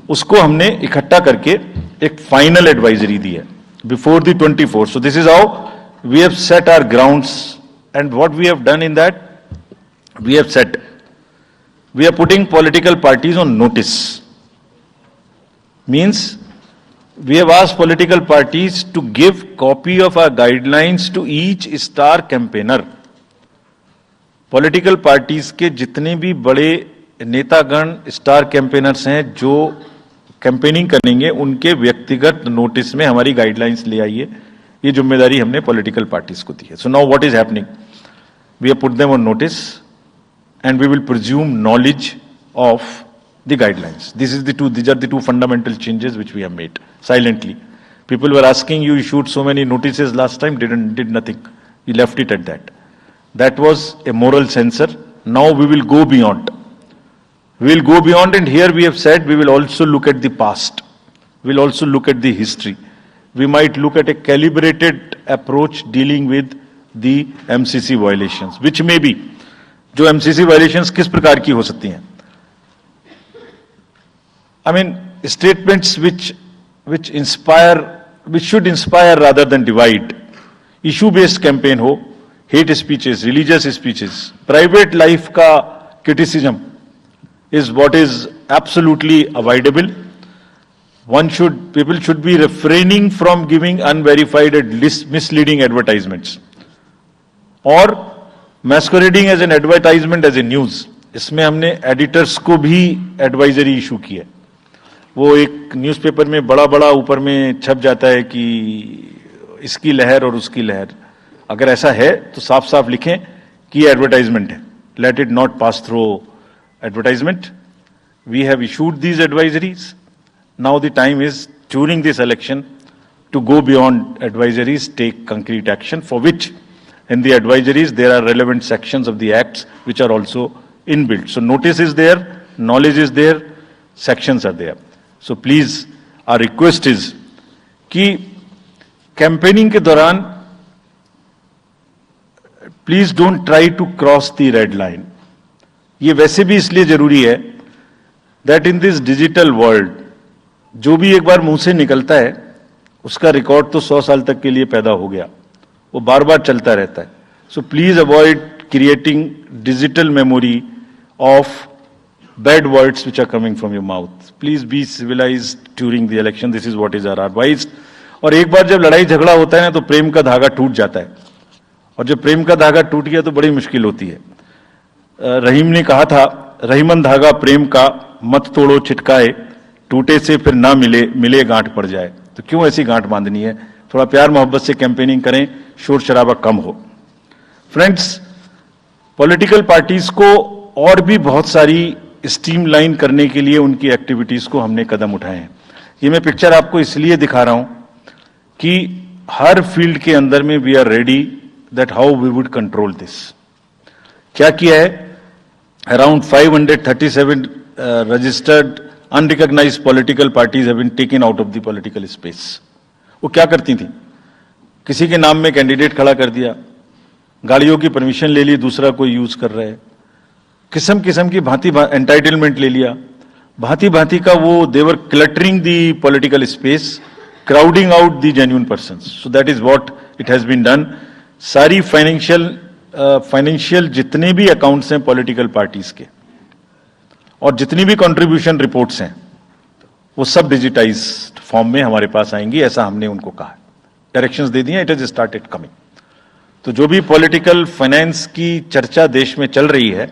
उसको हमने इकट्ठा करके एक फाइनल एडवाइजरी दी है before the 24. So this is how we have set our grounds, and what we have done in that, we have set, we are putting political parties on notice. Means we have asked political parties to give copy of our guidelines to each star campaigner. Political parties के जितने भी बड़े नेतागण star campaigners हैं जो campaigning करेंगे, उनके व्यक्तिगत नोटिस में हमारी गाइडलाइंस ले आइए. ये जिम्मेदारी हमने पॉलिटिकल पार्टीज को दी है. So now what is happening, we have put them on notice and we will presume knowledge of the guidelines. These are the two fundamental changes which we have made silently. People were asking, you issued so many notices last time, did nothing. You left it at that. That was a moral censor. Now we will go beyond. We will go beyond, and here we have said we will also look at the past. We will also look at the history. We might look at a calibrated approach dealing with the MCC violations, which may be, जो MCC violations किस प्रकार की हो सकती हैं? I mean, statements which should inspire rather than divide. Issue-based campaign हो, hate speeches, religious speeches, private life का criticism is what is absolutely avoidable. People should be refraining from giving unverified and misleading advertisements or masquerading as an advertisement as a news. इसमें हमने editors को भी advisory issue की है. वो एक newspaper में बड़ा ऊपर में छप जाता है कि इसकी लहर और उसकी लहर. अगर ऐसा है तो साफ साफ लिखें कि ये एडवर्टाइजमेंट है. Let it not pass through advertisement. We have issued these advisories. Now the time is, during this election, to go beyond advisories, take concrete action, for which in the advisories there are relevant sections of the acts which are also inbuilt. So notice is there, knowledge is there, sections are there. So please, our request is कि campaigning के दौरान please don't try to cross the red line. ये वैसे भी इसलिए जरूरी है that in this digital world जो भी एक बार मुंह से निकलता है उसका रिकॉर्ड तो 100 साल तक के लिए पैदा हो गया, वो बार बार चलता रहता है. So please avoid creating digital memory of bad words which are coming from your mouth. Please be civilized during the election. This is what is our advice. और एक बार जब लड़ाई झगड़ा होता है ना तो प्रेम का धागा टूट जाता है, और जब प्रेम का धागा टूट गया तो बड़ी मुश्किल होती है. रहीम ने कहा था, रहीमन धागा प्रेम का मत तोड़ो छिटकाए, टूटे से फिर ना मिले गांठ पड़ जाए. तो क्यों ऐसी गांठ बांधनी है? थोड़ा प्यार मोहब्बत से कैंपेनिंग करें, शोर शराबा कम हो. फ्रेंड्स, पॉलिटिकल पार्टीज को और भी बहुत सारी स्ट्रीमलाइन करने के लिए उनकी एक्टिविटीज को हमने कदम उठाए हैं. ये मैं पिक्चर आपको इसलिए दिखा रहा हूं कि हर फील्ड के अंदर में we are ready that how we would control this. क्या किया है? Around 537 registered unrecognized political parties have been taken out of the political space. वो क्या करती थी? किसी के नाम में कैंडिडेट खड़ा कर दिया, गाड़ियों की परमिशन ले ली, दूसरा कोई यूज कर रहा है, किस्म किस्म की भांति एंटाइटलमेंट ले लिया, भांति भांति का वो they were cluttering the political space, crowding out the genuine persons. So that is what it has been done. सारी फाइनेंशियल जितने भी अकाउंट्स हैं पॉलिटिकल पार्टीज के और जितनी भी कंट्रीब्यूशन रिपोर्ट्स हैं वो सब डिजिटाइज्ड फॉर्म में हमारे पास आएंगी, ऐसा हमने उनको कहा. डायरेक्शंस दे दिए, इट हैज स्टार्टेड कमिंग. तो जो भी पॉलिटिकल फाइनेंस की चर्चा देश में चल रही है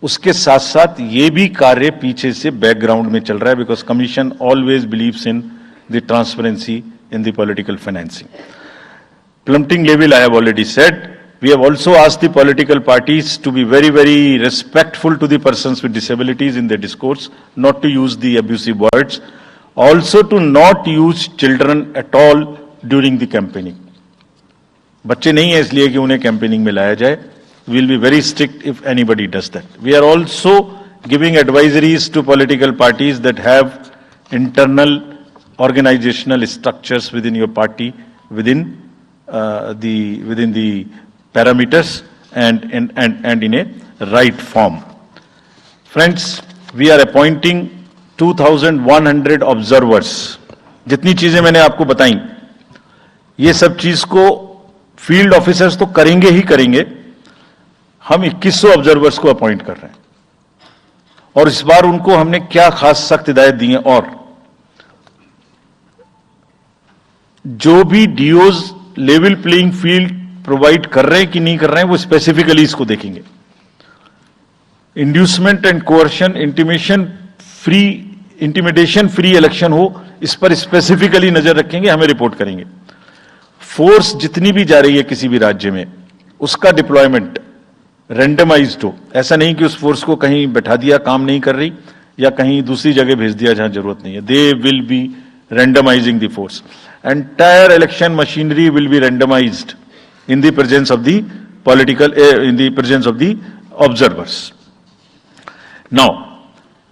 उसके साथ साथ ये भी कार्य पीछे से बैकग्राउंड में चल रहा है, because commission always believes in the transparency in the political financing. Plummeting level, I have already said. We have also asked the political parties to be very, very respectful to the persons with disabilities in their discourse, not to use the abusive words, also to not use children at all during the campaigning. बच्चे नहीं है इसलिए कि उन्हें campaigning में लाया जाए. We will be very strict if anybody does that. We are also giving advisories to political parties that have internal organizational structures within your party, within the parameters and in a right form. Friends, we are appointing 2,100 observers. जितनी चीजें मैंने आपको बताई, ये सब चीज को field officers तो करेंगे ही करेंगे. हम 2100 ऑब्जर्वर्स को अपॉइंट कर रहे हैं और इस बार उनको हमने क्या खास सख्त हिदायत दी है. और जो भी डीओज लेवल प्लेइंग फील्ड प्रोवाइड कर रहे हैं कि नहीं कर रहे हैं वो स्पेसिफिकली इसको देखेंगे. Inducement and coercion, intimidation free election हो, इस पर स्पेसिफिकली नजर रखेंगे, हमें रिपोर्ट करेंगे. फोर्स जितनी भी जा रही है किसी भी राज्य में उसका डिप्लॉयमेंट रैंडमाइज्ड हो. ऐसा नहीं कि उस फोर्स को कहीं बैठा दिया, काम नहीं कर रही, या कहीं दूसरी जगह भेज दिया जहां जरूरत नहीं है. They will be randomizing the force. entire election machinery will be randomized in the presence of the in the presence of the observers. Now,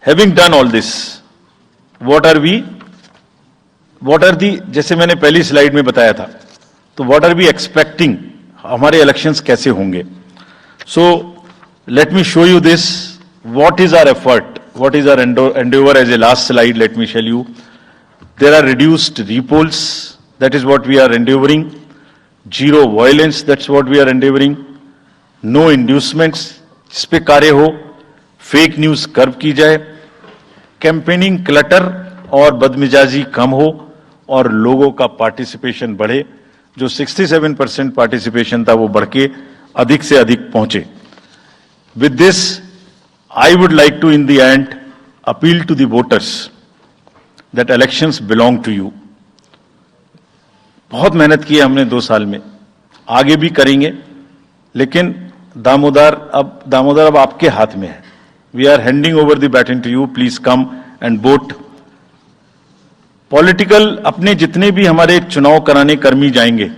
having done all this, what are the, जैसे मैंने पहली slide में बताया था, तो what are we expecting, हमारे elections कैसे होंगे? So, let me show you this, what is our effort, what is our endeavor. As a last slide, let me tell you, there are reduced repolls, that is what we are endeavoring. Zero violence, that's what we are endeavoring. No inducements, इस पे कार्य हो. Fake news curve की जाए. Campaigning clutter और बदमिजाजी कम हो और लोगों का पार्टिसिपेशन बढ़े. जो 67% पार्टिसिपेशन था वो बढ़ के अधिक से अधिक पहुंचे. With this I would like to in the end appeal to the voters that elections belong to you. बहुत मेहनत की है हमने 2 साल में, आगे भी करेंगे, लेकिन दामोदर अब आपके हाथ में है. We are handing over the baton to you. Please come and vote. Political अपने जितने भी हमारे चुनाव कराने कर्मी जाएंगे,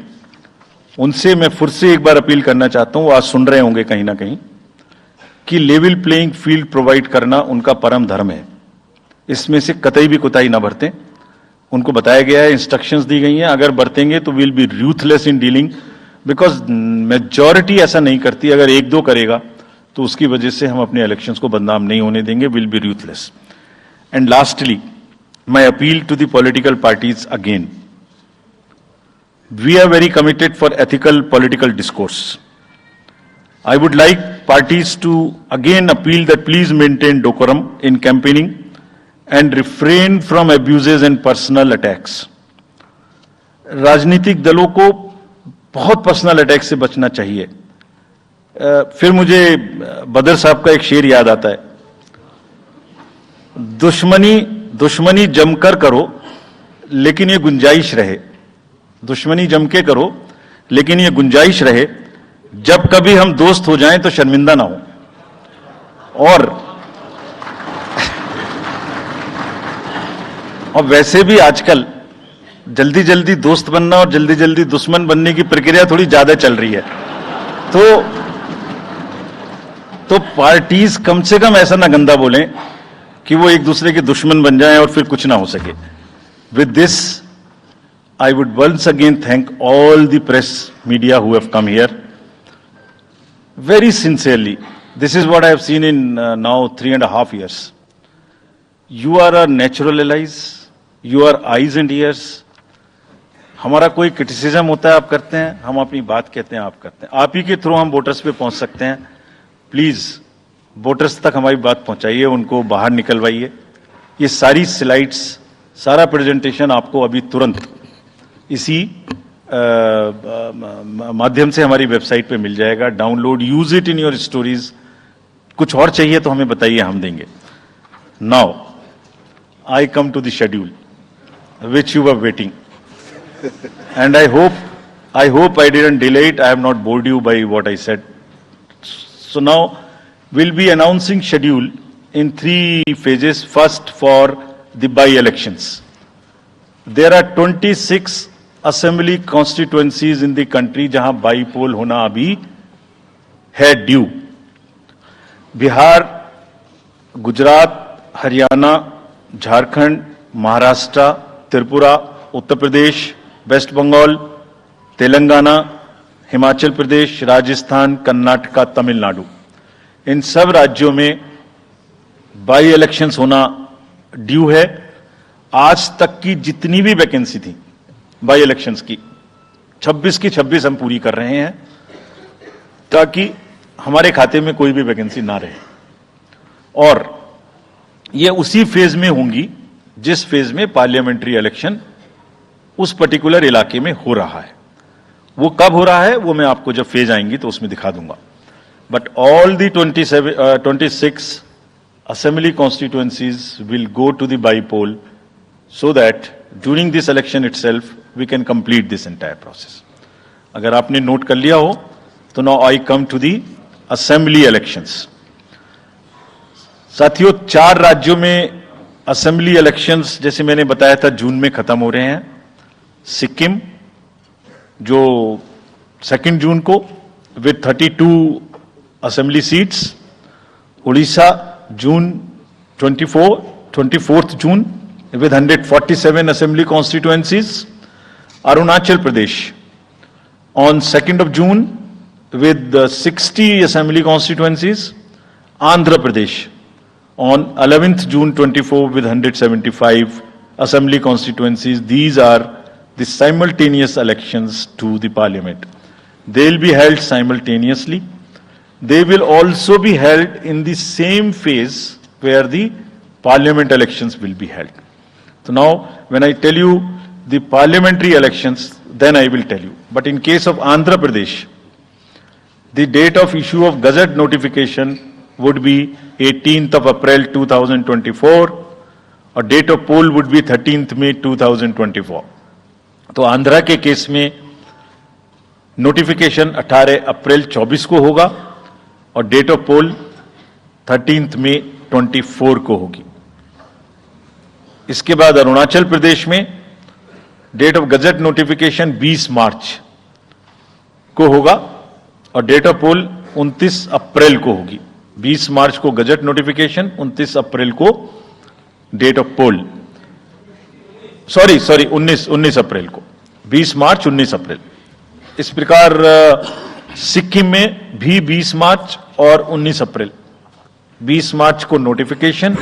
उनसे मैं फिर से एक बार अपील करना चाहता हूं, वो आज सुन रहे होंगे कहीं ना कहीं, कि लेवल प्लेइंग फील्ड प्रोवाइड करना उनका परम धर्म है. इसमें से कतई भी कोताही ना बरतें. उनको बताया गया है, इंस्ट्रक्शंस दी गई हैं, अगर बरतेंगे तो will be ruthless in dealing, because majority ऐसा नहीं करती. अगर 1-2 करेगा तो उसकी वजह से हम अपने इलेक्शंस को बदनाम नहीं होने देंगे. Will be ruthless. And lastly, my appeal to the political parties again. We are very committed for ethical political discourse. I would like parties to again appeal that please maintain decorum in campaigning and refrain from abuses and personal attacks. राजनीतिक दलों को बहुत personal attack से बचना चाहिए. फिर मुझे बदर साहब का एक शेर याद आता है, दुश्मनी जमकर करो लेकिन ये गुंजाइश रहे. दुश्मनी जम के करो लेकिन ये गुंजाइश रहे, जब कभी हम दोस्त हो जाएं तो शर्मिंदा ना हो. और वैसे भी आजकल जल्दी जल्दी दोस्त बनना और जल्दी जल्दी दुश्मन बनने की प्रक्रिया थोड़ी ज्यादा चल रही है. तो पार्टीज कम से कम ऐसा ना गंदा बोलें कि वो एक दूसरे के दुश्मन बन जाएं और फिर कुछ ना हो सके. With this I would once again thank all the press media who have come here. Very sincerely, this is what I have seen in now 3.5 years. You are our natural allies, you are eyes and ears. हमारा कोई criticism होता है आप करते हैं, हम अपनी बात कहते हैं आप करते हैं. आप ही के थ्रू हम वोटर्स पे पहुंच सकते हैं. प्लीज वोटर्स तक हमारी बात पहुंचाइए, उनको बाहर निकलवाइए. ये सारी स्लाइड्स, सारा प्रेजेंटेशन आपको अभी तुरंत इसी माध्यम से हमारी वेबसाइट पे मिल जाएगा. Download, use it in your stories. कुछ और चाहिए तो हमें बताइए, हम देंगे. Now I come to the schedule which you were waiting, and I hope I didn't delay it. I have not bored you by what I said. So now will be announcing schedule in 3 phases. First for the by elections. There are 26 assembly constituencies in the country जहां by poll होना अभी है due. Bihar, Gujarat, Haryana, Jharkhand, Maharashtra, Tripura, Uttar Pradesh, waste Bengal, Telangana, Himachal Pradesh, Rajasthan, Karnataka, Tamil Nadu. इन सब राज्यों में by elections होना due है. आज तक की जितनी भी वैकेंसी थी बाई इलेक्शंस की, 26 की 26 हम पूरी कर रहे हैं, ताकि हमारे खाते में कोई भी वैकेंसी ना रहे. और ये उसी फेज में होंगी जिस फेज में पार्लियामेंट्री इलेक्शन उस पर्टिकुलर इलाके में हो रहा है. वो कब हो रहा है वो मैं आपको जब फेज आएंगी तो उसमें दिखा दूंगा. But all the 26 assembly constituencies will go to the by poll, so that during this election itself we can complete this entire process. अगर आपने नोट कर लिया हो तो now I come to the assembly elections. साथियों, 4 राज्यों में assembly elections जैसे मैंने बताया था जून में खत्म हो रहे हैं. सिक्किम जो 2 जून को with 32 assembly seats, Orissa June 24th June with 147 assembly constituencies, Arunachal Pradesh on 2nd of June with 60 assembly constituencies, Andhra Pradesh on 11th June 24 with 175 assembly constituencies. These are the simultaneous elections to the parliament. They will be held simultaneously. They will also be held in the same phase where the parliament elections will be held. So now, when I tell you the parliamentary elections, then I will tell you. But in case of Andhra Pradesh, the date of issue of Gazette notification would be 18th of April 2024, or date of poll would be 13th May 2024. तो आंध्रा के case में notification 18 अप्रैल 24 को होगा और date of pole 13th मई 24 को होगी। इसके बाद अरुणाचल प्रदेश में डेट ऑफ गजट नोटिफिकेशन 20 मार्च को होगा और डेट ऑफ पोल 29 अप्रैल को होगी। 20 मार्च को गजट नोटिफिकेशन, 29 अप्रैल को डेट ऑफ पोल, सॉरी 19 अप्रैल को, 20 मार्च 19 अप्रैल। इस प्रकार सिक्किम में भी 20 मार्च और 19 अप्रैल, 20 मार्च को नोटिफिकेशन,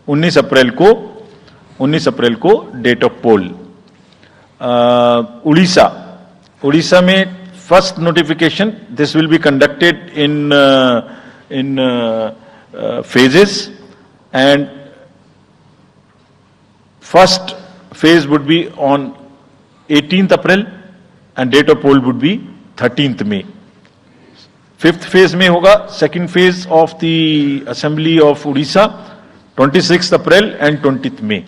19 अप्रैल को डेट ऑफ पोल। उड़ीसा में first notification, this will be conducted in phases, and first phase would be on 18th April and date of poll would be 13th May. Fifth phase में होगा second phase of the Assembly of Odisha, 26th April and 20th May.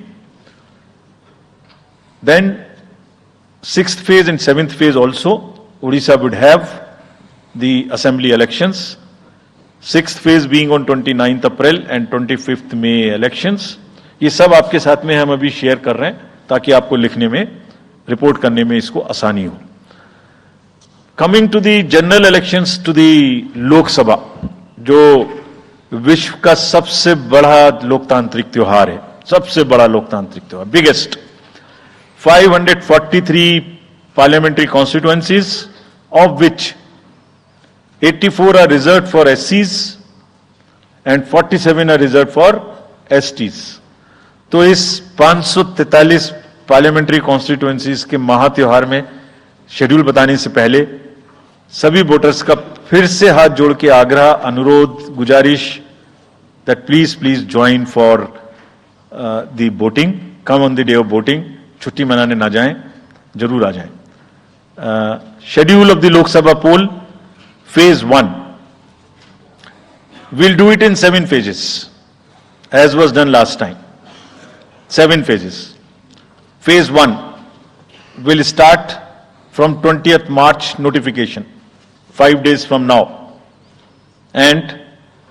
Then sixth phase and seventh phase also, Odisha would have the assembly elections. Sixth phase being on 29th April and 25th May elections. ये सब आपके साथ में हम अभी share कर रहे हैं ताकि आपको लिखने में, रिपोर्ट करने में इसको आसानी हो। Coming to the general elections to the Lok Sabha, जो विश्व का सबसे बड़ा लोकतांत्रिक त्योहार है, सबसे बड़ा लोकतांत्रिक त्योहार, biggest, 543 parliamentary constituencies, of which 84 are reserved for SCs and 47 are reserved for STs. तो इस 543 पार्लियामेंट्री कॉन्स्टिट्यूएंसीज के महात्योहार में शेड्यूल बताने से पहले सभी वोटर्स का फिर से हाथ जोड़ के आग्रह, अनुरोध, गुजारिश that please join for the voting, come on the day of voting, छुट्टी मनाने ना जाएं, जरूर आ जाएं। Schedule of the Lok Sabha poll, Phase 1. We'll do it in 7 phases, as was done last time. 7 phases. Phase 1 will start from 20th March notification, 5 days from now. And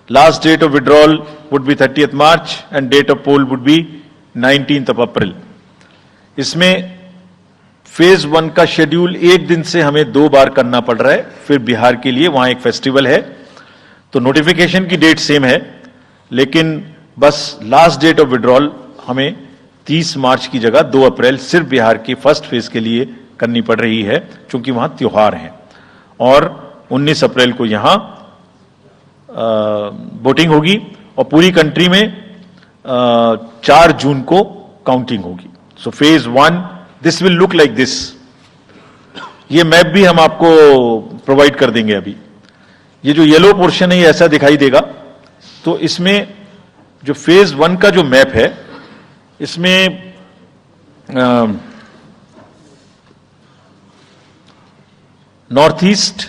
last date of withdrawal would be 30th March and date of poll would be 19th of April. इसमें phase 1 का schedule एक दिन से हमें 2 बार करना पड़ रहा है, फिर बिहार के लिए वहां एक फेस्टिवल है, तो नोटिफिकेशन की डेट सेम है, लेकिन बस लास्ट डेट ऑफ विड्रॉल हमें 30 मार्च की जगह 2 अप्रैल सिर्फ बिहार के फर्स्ट फेज के लिए करनी पड़ रही है, क्योंकि वहां त्योहार है। और 19 अप्रैल को यहां वोटिंग होगी और पूरी कंट्री में 4 जून को काउंटिंग होगी। So phase 1 this will look like this. ये मैप भी हम आपको प्रोवाइड कर देंगे अभी। ये जो येलो पोर्शन है ये ऐसा दिखाई देगा। तो इसमें जो फेज 1 का जो मैप है, इसमें नॉर्थ ईस्ट,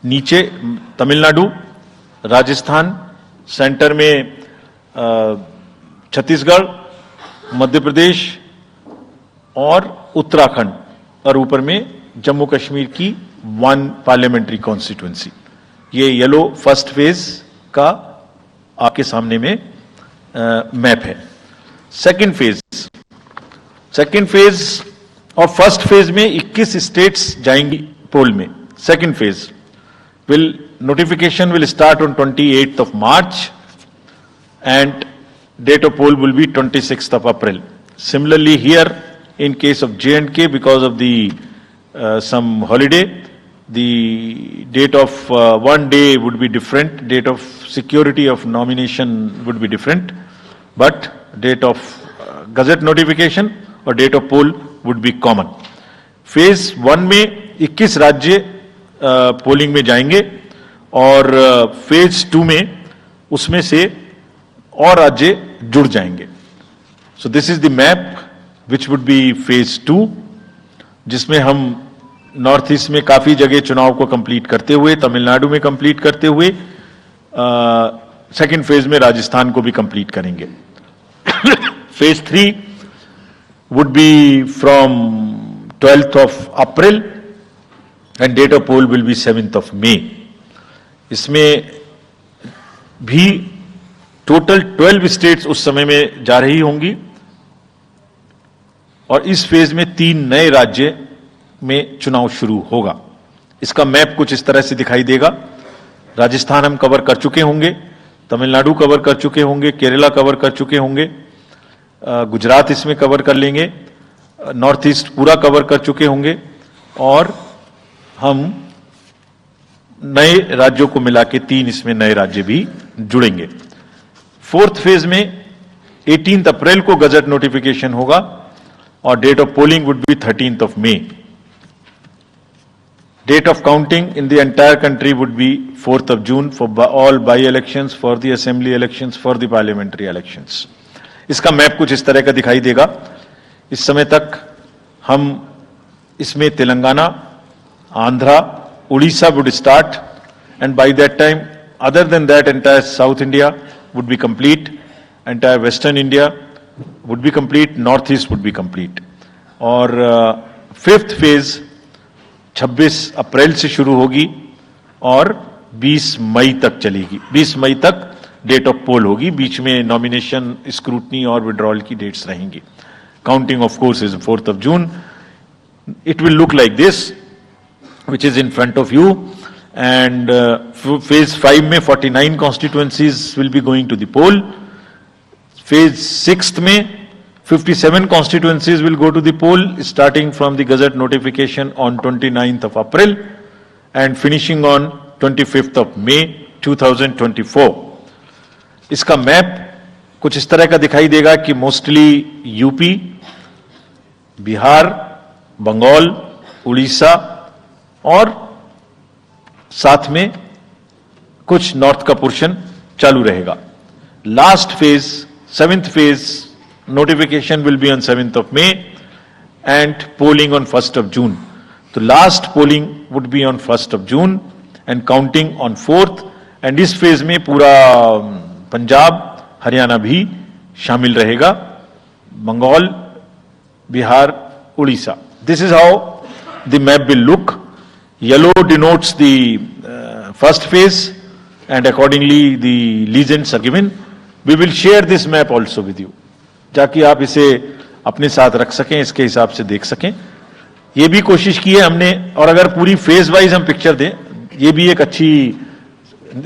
नीचे तमिलनाडु, राजस्थान, सेंटर में छत्तीसगढ़, मध्य प्रदेश और उत्तराखंड, और ऊपर में जम्मू कश्मीर की 1 पार्लियामेंट्री कॉन्स्टिट्यूएंसी। ये येलो फर्स्ट फेज का आपके सामने में मैप है। सेकंड फेज और फर्स्ट फेज में 21 स्टेट्स जाएंगी पोल में. Second phase notification will start on 28th of March and date of poll will be 26th of April. Similarly here in case of J&K, because of the some holiday, the date of one day would be different, date of security of nomination would be different, but date of gazette notification or date of poll would be common. Phase 1 में 21 राज्य polling में जाएंगे और phase 2 में उसमें से और राज्य जुड़ जाएंगे. सो this is the map which would be phase 2, जिसमें हम नॉर्थ ईस्ट में काफी जगह चुनाव को कंप्लीट करते हुए, तमिलनाडु में कंप्लीट करते हुए सेकेंड फेज में राजस्थान को भी कंप्लीट करेंगे. Phase 3 would be from 12th of April and date of poll will be 7th of May. इसमें भी टोटल 12 स्टेट्स उस समय में जा रही होंगी और इस फेज में 3 नए राज्य में चुनाव शुरू होगा. इसका मैप कुछ इस तरह से दिखाई देगा. राजस्थान हम कवर कर चुके होंगे, तमिलनाडु कवर कर चुके होंगे, केरला कवर कर चुके होंगे, गुजरात इसमें कवर कर लेंगे, नॉर्थ ईस्ट पूरा कवर कर चुके होंगे और हम नए राज्यों को मिला के 3 इसमें नए राज्य भी जुड़ेंगे. फोर्थ फेज में 18 अप्रैल को गजट नोटिफिकेशन होगा और date of polling would be 13th of May. Date of counting in the entire country would be 4th of June for all by-elections, for the assembly elections, for the parliamentary elections. इसका map कुछ इस तरह का दिखाई देगा. इस समय तक हम इसमें Telangana, Andhra, Orissa would start and by that time other than that entire South India would be complete, entire Western India would be complete, North East would be complete. और फिफ्थ फेज 26 अप्रैल से शुरू होगी और 20 मई तक चलेगी. 20 मई तक डेट ऑफ पोल होगी. बीच में नॉमिनेशन, स्क्रूटनी और विड्रॉल की डेट्स रहेंगी. Counting of course is 4th of June. It will look like this, which is in front of you, and phase 5 में 49 constituencies will be going to the poll. Phase 6 में 57 constituencies will go to the poll, starting from the gazette notification on 29th of April and finishing on 25th of May 2024. इसका map कुछ इस तरह का दिखाई देगा कि मोस्टली यूपी, बिहार, बंगाल, उड़ीसा और साथ में कुछ नॉर्थ का पोर्शन चालू रहेगा. Last phase, 7th phase notification will be on 7th of May and polling on 1st of June. तो last polling would be on 1st of June and counting on 4th. and इस phase में पूरा पंजाब, हरियाणा भी शामिल रहेगा, Bengal, Bihar, Orissa. This is how the map will look. Yellow denotes the first phase and accordingly the legends are given. We will share this map also with you, ताकि आप इसे अपने साथ रख सकें, इसके हिसाब से देख सकें. ये भी कोशिश की है हमने, और अगर पूरी फेज वाइज हम पिक्चर दें, ये भी एक अच्छी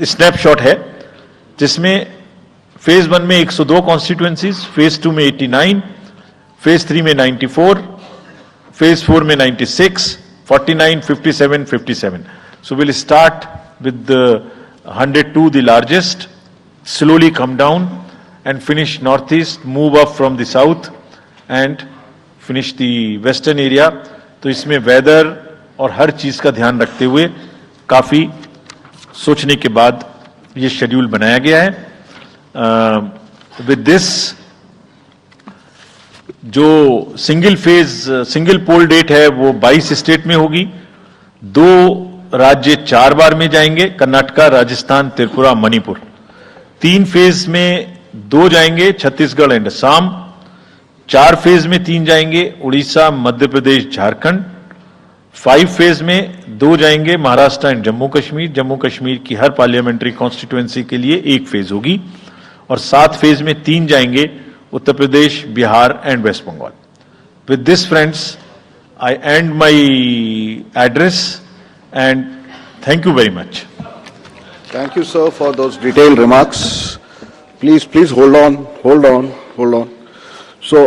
स्नैपशॉट है, जिसमें फेज 1 में 102 कॉन्स्टिट्यूएंसीज, फेज 2 में 89, फेज 3 में 94, phase 4 में 96, 49, 57, 57. So we'll start with the 102, the largest, slowly come down and finish northeast, move up from the south and finish the western area. तो इसमें वेदर और हर चीज का ध्यान रखते हुए काफी सोचने के बाद ये शेड्यूल बनाया गया है. विद दिस जो single phase, single poll date है वो 22 स्टेट में होगी. 2 राज्य 4 बार में जाएंगे, कर्नाटका, राजस्थान, त्रिपुरा, मणिपुर. 3 फेज में 2 जाएंगे, छत्तीसगढ़ एंड असम. 4 फेज में 3 जाएंगे, उड़ीसा, मध्य प्रदेश, झारखंड. 5 फेज में 2 जाएंगे, महाराष्ट्र एंड जम्मू कश्मीर. जम्मू कश्मीर की हर पार्लियामेंट्री कॉन्स्टिट्यूएंसी के लिए 1 फेज होगी. और 7 फेज में 3 जाएंगे, Uttar Pradesh, Bihar and West Bengal. With this, friends, I end my address and thank you very much. Thank you, sir, for those detailed remarks. Please hold on. So,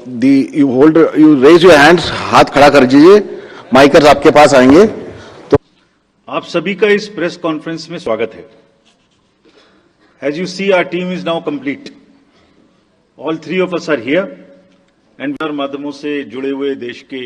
you raise your hands, हाथ खड़ा कर दीजिए, माइकर्स आपके पास आएंगे. आप सभी का इस प्रेस कॉन्फ्रेंस में स्वागत है. As you see, our team is now complete. All three of us are here and we are माध्यमों से जुड़े हुए देश के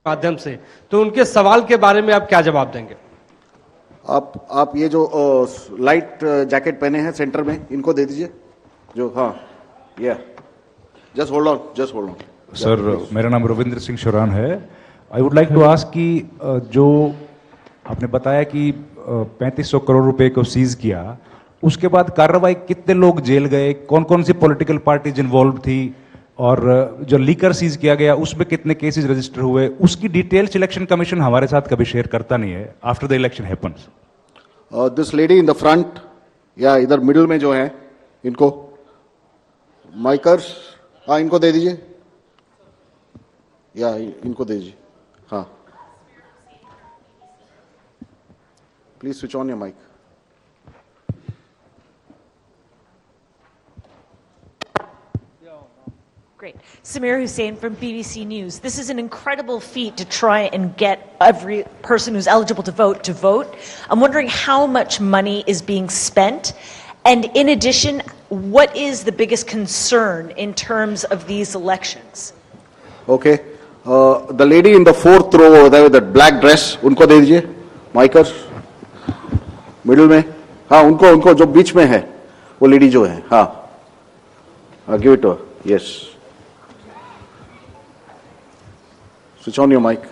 माध्यम से, तो उनके सवाल के बारे में आप क्या जवाब देंगे? आप ये जो लाइट जैकेट पहने हैं सेंटर में, इनको दे दीजिए. जो जस्ट होल्ड ऑन. सर, मेरा नाम रविंद्र सिंह शोरान है. I would like to ask कि जो आपने बताया कि 3500 करोड़ रुपए को सीज किया, उसके बाद कार्रवाई कितने लोग जेल गए, कौन कौन सी पॉलिटिकल पार्टीज इन्वॉल्व थी, और जो लीकर सीज किया गया उसमें कितने केसेस रजिस्टर हुए, उसकी डिटेल्स इलेक्शन कमीशन हमारे साथ कभी शेयर करता नहीं है after the election happens. This lady in the front या इधर मिडिल में जो है, इनको माइकर्स, इनको दे दीजिए, या इनको दे दीजिए. हाँ, please switch on your mic. Great. Samir Hussain from BBC News. This is an incredible feat to try and get every person who's eligible to vote. I'm wondering how much money is being spent. And in addition, what is the biggest concern in terms of these elections? Okay. The lady in the fourth row over there with that black dress, उनको दे दीजिए, माइकर्स, middle में. हाँ, उनको जो बीच में है, वो lady जो है, हाँ, give it to her. Yes. Switch on your mic.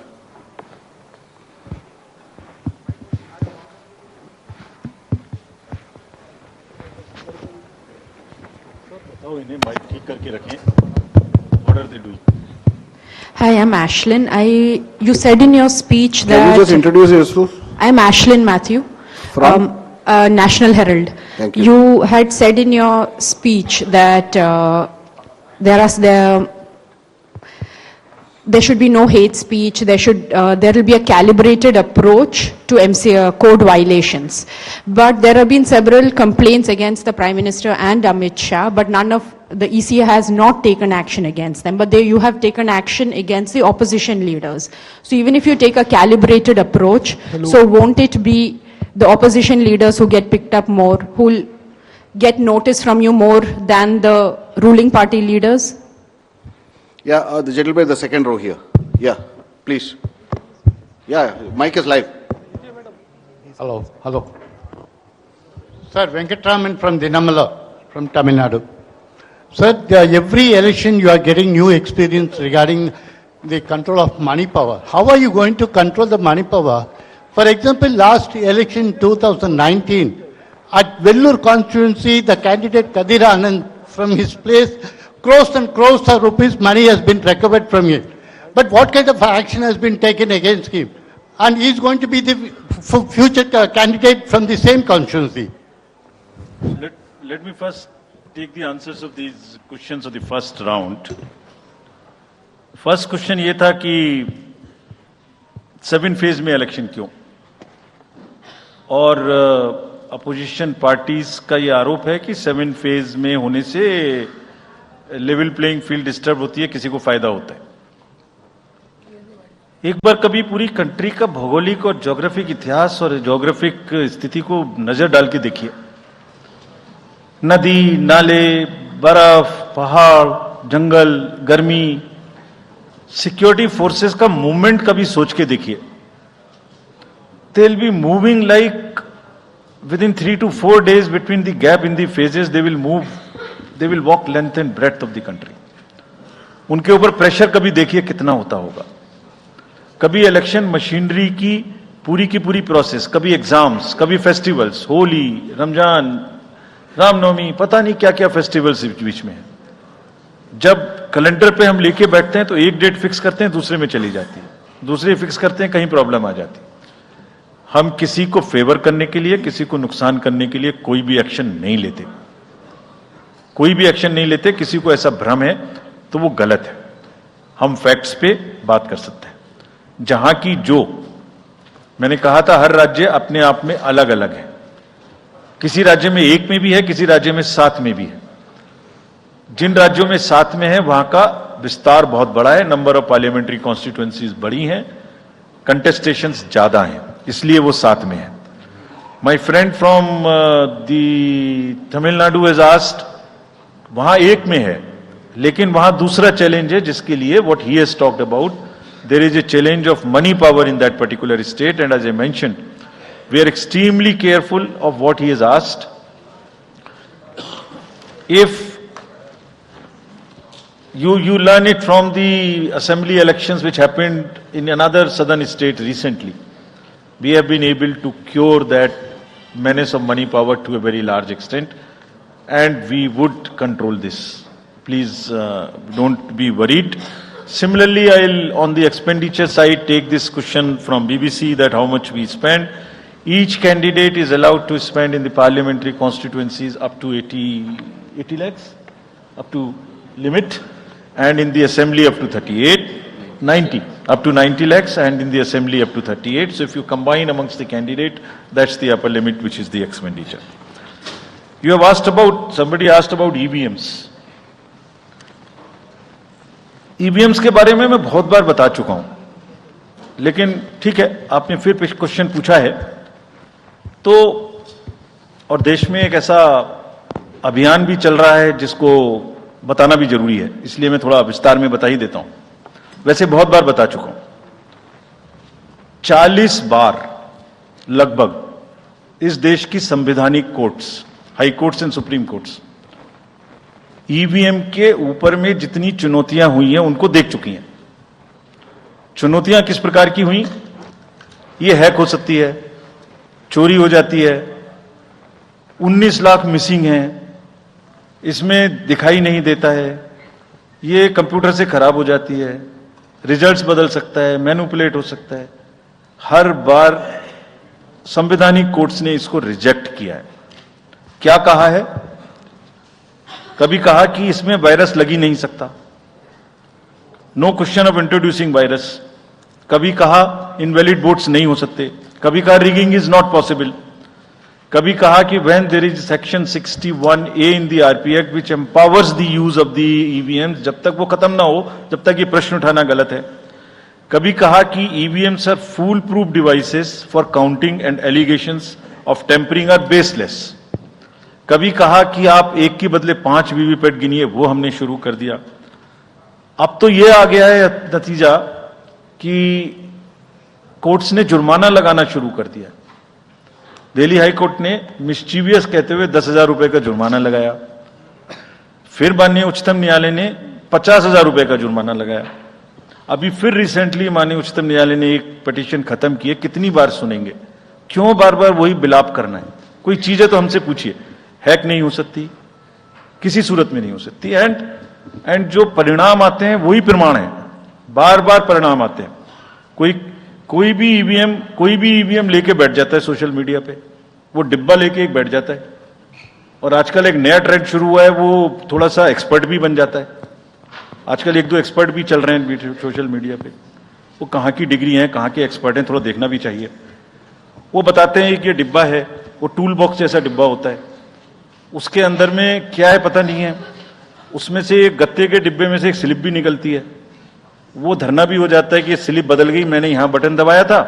बताओ इन्हें माइक ठीक करके रखें. What are they doing? Hi, I'm Ashlyn. You said in your speech that... Can you just introduce yourself? I'm Ashlyn Matthew. From? National Herald. Thank you. You had said in your speech that there should be no hate speech. There will be a calibrated approach to code violations. But there have been several complaints against the Prime Minister and Amit Shah, but none of the EC has not taken action against them. But you have taken action against the opposition leaders. So even if you take a calibrated approach, so won't it be the opposition leaders who get picked up more, who will get notice from you more than the ruling party leaders? Yeah, the gentleman in the second row here. Yeah, please. Yeah, mic is live. Hello. Sir, Venkatraman from Dinamala, from Tamil Nadu. Sir, every election you are getting new experience regarding the control of money power. How are you going to control the money power? For example, last election 2019, at Vellore constituency, the candidate Kadir Anand, from his place, crores and crores of rupees money has been recovered from him. But what kind of action has been taken against him? And he is going to be the future candidate from the same constituency. Let me first take the answers of these questions of the first round. First question ये था कि 7 phase में election क्यों, और opposition parties का ये आरोप है कि 7 फेज में होने से लेवल प्लेइंग फील्ड डिस्टर्ब होती है, किसी को फायदा होता है. एक बार कभी पूरी कंट्री का भौगोलिक और ज्योग्राफिक इतिहास और ज्योग्राफिक स्थिति को नजर डाल के देखिए. नदी, नाले, बर्फ, पहाड़, जंगल, गर्मी, सिक्योरिटी फोर्सेस का मूवमेंट कभी सोच के देखिए. They will be moving like within 3 to 4 days between the gap in the phases, they will move they will walk length and breadth of the country. उनके ऊपर प्रेशर कभी देखिए कितना होता होगा। कभी इलेक्शन मशीनरी की पूरी प्रोसेस, कभी एग्जाम्स, कभी फेस्टिवल्स, होली, रमजान, रामनवमी, पता नहीं क्या क्या फेस्टिवल्स बीच में है। जब कैलेंडर पे हम लेके बैठते हैं तो एक डेट फिक्स करते हैं, दूसरे में चली जाती है, दूसरे फिक्स करते हैं, कहीं प्रॉब्लम आ जाती है। हम किसी को फेवर करने के लिए, किसी को नुकसान करने के लिए कोई भी एक्शन नहीं लेते, कोई भी एक्शन नहीं लेते। किसी को ऐसा भ्रम है तो वो गलत है। हम फैक्ट्स पे बात कर सकते हैं। जहां की जो मैंने कहा था, हर राज्य अपने आप में अलग अलग है। किसी राज्य में 1 में भी है, किसी राज्य में 7 में भी है। जिन राज्यों में 7 में है वहां का विस्तार बहुत बड़ा है, नंबर ऑफ पार्लियामेंट्री कॉन्स्टिट्यूएंसीज बड़ी हैं, कंटेस्टेशंस ज्यादा हैं, इसलिए वो 7 में है। My friend from the Tamil Nadu has asked, वहां 1 में है, लेकिन वहां दूसरा चैलेंज है जिसके लिए what he has talked about, there is a challenge of money power in that particular state, and as I mentioned, we are extremely careful of what he has asked. If you learn it from the assembly elections which happened in another southern state recently, we have been able to cure that menace of money power to a very large extent, and we would control this. Please don't be worried. Similarly, I'll on the expenditure side take this question from BBC that how much we spend. Each candidate is allowed to spend in the parliamentary constituencies up to 80 lakhs, up to limit, and in the assembly up to 90, up to 90 lakhs, and in the assembly up to 38. So if you combine amongst the candidate, that's the upper limit, which is the expenditure. You have asked about, somebody asked about EVMs. EVMs के बारे में मैं बहुत बार बता चुका हूं, लेकिन ठीक है, आपने फिर क्वेश्चन पूछा है तो, और देश में एक ऐसा अभियान भी चल रहा है जिसको बताना भी जरूरी है, इसलिए मैं थोड़ा विस्तार में बता ही देता हूं। वैसे बहुत बार बता चुका हूं, 40 बार लगभग इस देश की संवैधानिक courts, high courts and supreme courts EVM के ऊपर में जितनी चुनौतियां हुई हैं उनको देख चुकी हैं। चुनौतियां किस प्रकार की हुई? ये हैक हो सकती है, चोरी हो जाती है, 19 लाख मिसिंग हैं, इसमें दिखाई नहीं देता है, ये कंप्यूटर से खराब हो जाती है, रिजल्ट्स बदल सकता है, मैनिपुलेट हो सकता है। हर बार संवैधानिक कोर्ट्स ने इसको रिजेक्ट किया है। क्या कहा है? कभी कहा कि इसमें वायरस लग ही नहीं सकता, no question of introducing virus. कभी कहा इनवैलिड वोट्स नहीं हो सकते, कभी कहा रिगिंग इज नॉट पॉसिबल, कभी कहा कि when there is section 61A in the RP act which empowers the use of the EVMs, जब तक वो खत्म ना हो जब तक ये प्रश्न उठाना गलत है। कभी कहा कि EVMs are foolproof devices for counting and allegations of tampering are baseless. कभी कहा कि आप 1 के बदले 5 वीवीपैट गिनिए, वो हमने शुरू कर दिया। अब तो ये आ गया है नतीजा कि कोर्ट्स ने जुर्माना लगाना शुरू कर दिया। दिल्ली हाई कोर्ट ने मिस्चीवियस कहते हुए 10,000 रुपए का जुर्माना लगाया, फिर माननीय उच्चतम न्यायालय ने 50,000 रुपए का जुर्माना लगाया। अभी फिर रिसेंटली माननीय उच्चतम न्यायालय ने एक पिटीशन खत्म की है। कितनी बार सुनेंगे? क्यों बार बार वही बिलाप करना है? कोई चीजें तो हमसे पूछिए। हैक नहीं हो सकती, किसी सूरत में नहीं हो सकती, एंड जो परिणाम आते हैं वही प्रमाण है, बार बार परिणाम आते हैं। कोई भी ईवीएम लेके बैठ जाता है सोशल मीडिया पे, वो डिब्बा लेके एक बैठ जाता है, और आजकल एक नया ट्रेंड शुरू हुआ है, वो थोड़ा सा एक्सपर्ट भी बन जाता है। आजकल 1-2 एक्सपर्ट भी चल रहे हैं सोशल मीडिया पे, वो कहाँ की डिग्री है, कहाँ के एक्सपर्ट हैं, थोड़ा देखना भी चाहिए। वो बताते हैं कि ये डिब्बा है, वो टूल बॉक्स जैसा डिब्बा होता है, उसके अंदर में क्या है पता नहीं है, उसमें से एक गत्ते के डिब्बे में से एक स्लिप भी निकलती है। वो धरना भी हो जाता है कि ये स्लिप बदल गई, मैंने यहां बटन दबाया था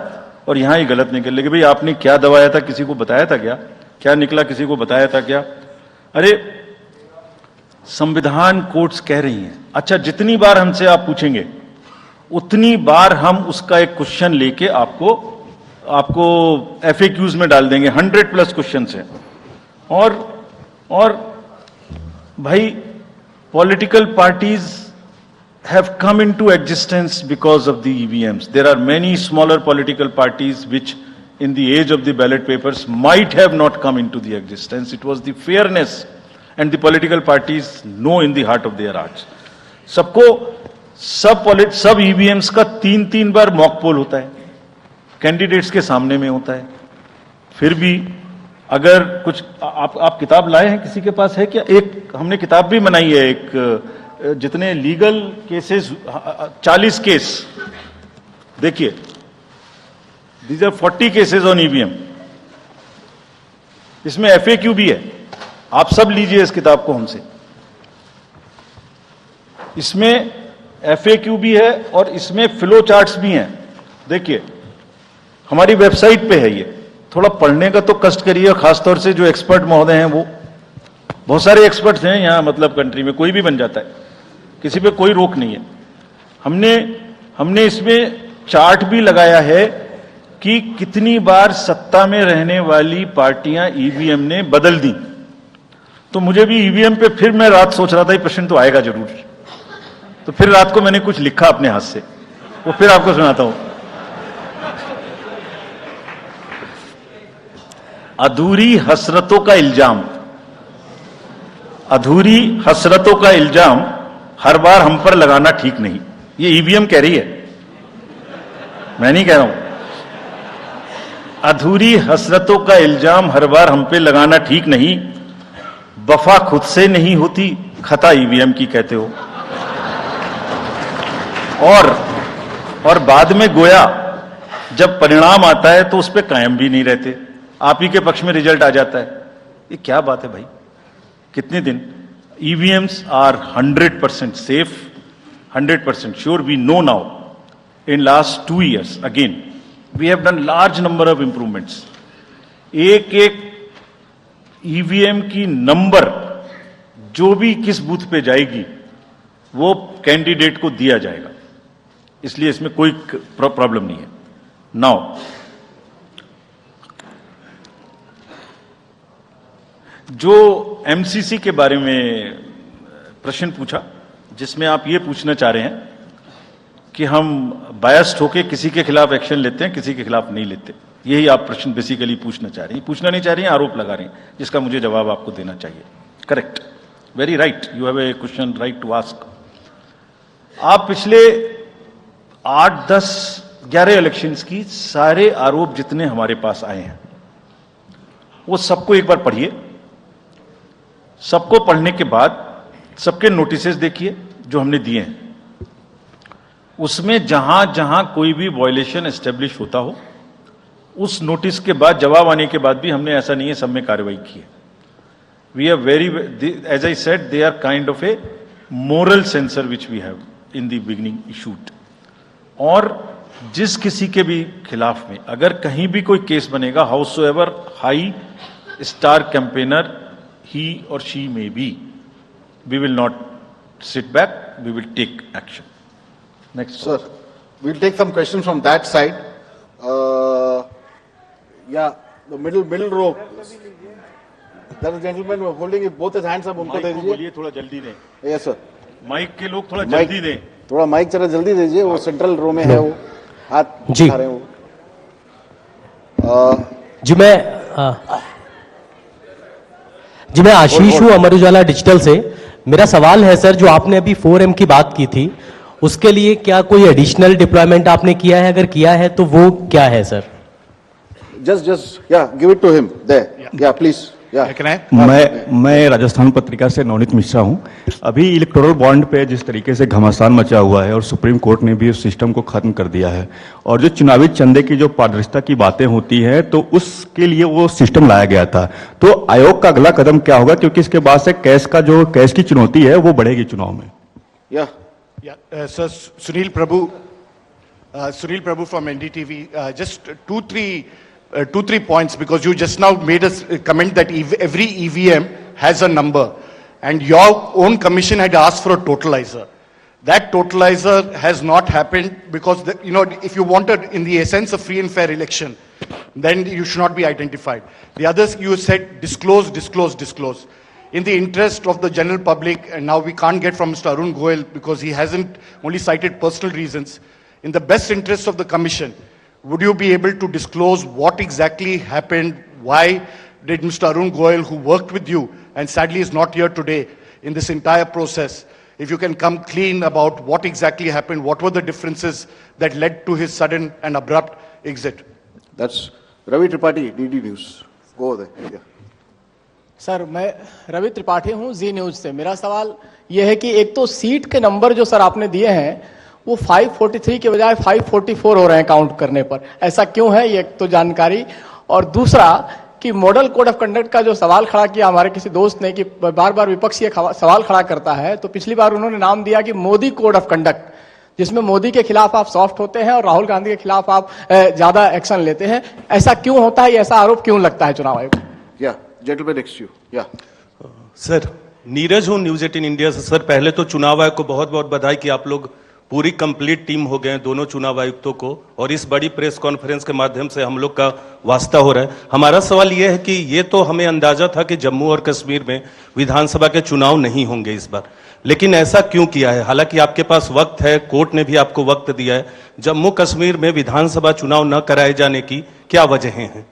और यहां ही गलत निकल गई। भाई आपने क्या दबाया था, किसी को बताया था क्या? क्या निकला, किसी को बताया था क्या? अरे संविधान कोर्ट्स कह रही हैं। अच्छा, जितनी बार हमसे आप पूछेंगे उतनी बार हम उसका एक क्वेश्चन लेके आपको FAQs में डाल देंगे। 100+ क्वेश्चन है, और भाई, political parties have come into existence because of the EVMs. There are many smaller political parties which in the age of the ballot papers might have not come into the existence. It was the fairness and the political parties know in the heart of their hearts. सब EVMs का 3-3 बार mock poll होता है, candidates के सामने में होता है। फिर भी अगर कुछ आप किताब लाए हैं, किसी के पास है क्या? एक हमने किताब भी बनाई है, एक जितने लीगल केसेस 40 केस, देखिए, these are 40 cases on EVM. इसमें FAQ भी है, आप सब लीजिए इस किताब को हमसे। इसमें FAQ भी है और इसमें फ्लो चार्ट्स भी हैं। देखिए, हमारी वेबसाइट पे है ये, थोड़ा पढ़ने का तो कष्ट करिए, खासतौर से जो एक्सपर्ट महोदय हैं, वो बहुत सारे एक्सपर्ट्स हैं यहाँ, मतलब कंट्री में कोई भी बन जाता है, किसी पे कोई रोक नहीं है। हमने इसमें चार्ट भी लगाया है कि कितनी बार सत्ता में रहने वाली पार्टियां ईवीएम ने बदल दी। तो मुझे भी ईवीएम पे फिर मैं रात सोच रहा था, ये प्रश्न तो आएगा जरूर, तो फिर रात को मैंने कुछ लिखा अपने हाथ से, वो फिर आपको सुनाता हूं। अधूरी हसरतों का इल्जाम, अधूरी हसरतों का इल्जाम हर बार हम पर लगाना ठीक नहीं। ये ईवीएम कह रही है, मैं नहीं कह रहा हूं। अधूरी हसरतों का इल्जाम हर बार हम पे लगाना ठीक नहीं, वफा खुद से नहीं होती, खता ईवीएम की कहते हो। और बाद में गोया जब परिणाम आता है तो उस पे कायम भी नहीं रहते, आप ही के पक्ष में रिजल्ट आ जाता है। ये क्या बात है भाई? कितने दिन? EVMs are 100% safe, 100% sure. We know now in last 2 years again we have done large number of improvements. एक ईवीएम की नंबर जो भी किस बूथ पे जाएगी वो कैंडिडेट को दिया जाएगा, इसलिए इसमें कोई प्रॉब्लम नहीं है। नाउ जो एमसीसी के बारे में प्रश्न पूछा, जिसमें आप ये पूछना चाह रहे हैं कि हम बायस्ड होके किसी के खिलाफ एक्शन लेते हैं, किसी के खिलाफ नहीं लेते, यही आप प्रश्न बेसिकली पूछना चाह रहे हैं। पूछना नहीं चाह रही हैं, आरोप लगा रहे हैं, जिसका मुझे जवाब आपको देना चाहिए। Correct, very right, you have a question right to ask. आप पिछले 8, 10, 11 इलेक्शंस की सारे आरोप जितने हमारे पास आए हैं वो सबको एक बार पढ़िए। सबको पढ़ने के बाद सबके नोटिसेस देखिए जो हमने दिए हैं, उसमें जहां जहां कोई भी वायलेशन एस्टेब्लिश होता हो, उस नोटिस के बाद जवाब आने के बाद भी हमने ऐसा नहीं है सब में कार्रवाई की है। We are very, as I said, they are kind of a moral censor which we have in the beginning issued. और जिस किसी के भी खिलाफ में अगर कहीं भी कोई केस बनेगा, however high star campaigner he or she may be, we will not sit back, we will take action. Next. Sir, we'll take some questions from that side. Yeah, the middle row. There is a gentleman holding both his hands up, उनको दे दीजिए। बोलिए, थोड़ा जल्दी दें। Yes sir. Mic के लोग थोड़ा जल्दी दें। थोड़ा माइक जरा जल्दी दीजिए, वो सेंट्रल रो में है, वो हाथ जी उठा रहे हैं वो। जी मैं आशीष हूँ, अमर उजाला डिजिटल से। मेरा सवाल है सर, जो आपने अभी 4M की बात की थी, उसके लिए क्या कोई एडिशनल डिप्लॉयमेंट आपने किया है? अगर किया है तो वो क्या है sir? Just yeah, give it to him there. Yeah, please. Yeah. मैं राजस्थान पत्रिका से नवनीत मिश्रा हूं। अभी इलेक्टोरल बॉन्ड पे जिस तरीके से घमासान मचा हुआ है और सुप्रीम कोर्ट ने भी उस सिस्टम को खत्म कर दिया है, और जो चुनावी चंदे की जो पारदर्शिता की बातें होती हैं, तो उसके लिए वो सिस्टम लाया गया था। तो आयोग का अगला कदम क्या होगा, क्योंकि इसके बाद से कैश की चुनौती है वो बढ़ेगी चुनाव में। Sir, Sunil Prabhu from NDTV. Just two, three points, because you just now made a comment that every EVM has a number, and your own commission had asked for a totalizer. That totalizer has not happened because, if you wanted in the essence of free and fair election, then you should not be identified. The others, you said disclose. in the interest of the general public, and now we can't get from Mr. Arun Goel because he hasn't only cited personal reasons, in the best interest of the Commission, would you be able to disclose what exactly happened? Why did Mr. Arun Goel, who worked with you and sadly is not here today in this entire process, if you can come clean about what exactly happened, what were the differences that led to his sudden and abrupt exit? That's Ravi Tripathi, DD News. Go there. Yeah. Sir, मैं रवि त्रिपाठी हूं जी news से। मेरा सवाल यह है कि एक तो सीट के नंबर जो सर आपने दिए हैं वो 543 के बजाय 544 हो रहे हैं काउंट करने पर, ऐसा क्यों है? ये एक तो जानकारी। और दूसरा कि मॉडल कोड ऑफ कंडक्ट का जो सवाल खड़ा किया हमारे किसी दोस्त ने कि बार बार विपक्ष ये सवाल खड़ा करता है, तो पिछली बार उन्होंने नाम दिया कि मोदी कोड ऑफ कंडक्ट, जिसमें मोदी के खिलाफ आप सॉफ्ट होते हैं और राहुल गांधी के खिलाफ आप ज्यादा एक्शन लेते हैं। ऐसा क्यों होता है? ऐसा आरोप क्यों लगता है चुनाव आयोग? Yeah, gentleman next to you. Yeah. Sir, Neeraj हूं न्यूज 18 इंडिया से। सर, पहले तो चुनाव आयोग को बहुत बहुत बधाई कि आप लोग पूरी कंप्लीट टीम हो गए हैं, दोनों चुनाव आयुक्तों को, और इस बड़ी प्रेस कॉन्फ्रेंस के माध्यम से हम लोग का वास्ता हो रहा है। हमारा सवाल यह है कि ये तो हमें अंदाजा था कि जम्मू और कश्मीर में विधानसभा के चुनाव नहीं होंगे इस बार, लेकिन ऐसा क्यों किया है? हालांकि आपके पास वक्त है, कोर्ट ने भी आपको वक्त दिया है। जम्मू कश्मीर में विधानसभा चुनाव न कराए जाने की क्या वजहें हैं?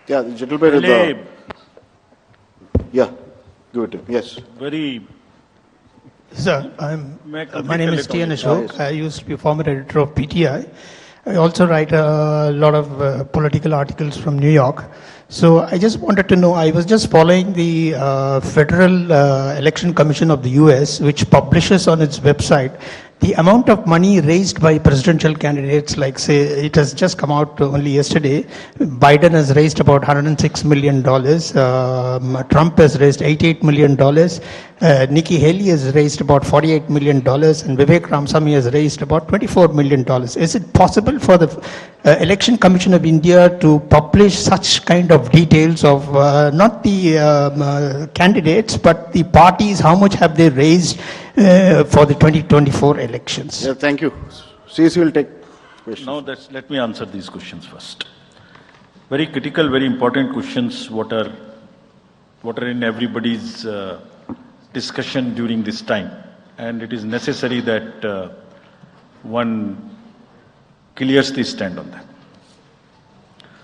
Yeah, the gentleman in the... Yeah, give it to him. Yes. Very. Sir, my name is T.N. Ashok. I used to be former editor of PTI. I also write a lot of political articles from New York. So I just wanted to know, I was just following the Federal Election Commission of the US, which publishes on its website the amount of money raised by presidential candidates. Like, say, it has just come out only yesterday. Biden has raised about $106 million. Trump has raised $88 million. Nikki Haley has raised about $48 million. And Vivek Ramaswamy has raised about $24 million. Is it possible for the Election Commission of India to publish such kind of details of not the candidates, but the parties, how much have they raised for the 2024 elections? Yeah, thank you. CSC will take questions. Now let me answer these questions first. Very critical, very important questions. What are in everybody's discussion during this time, and it is necessary that one clears the stand on that.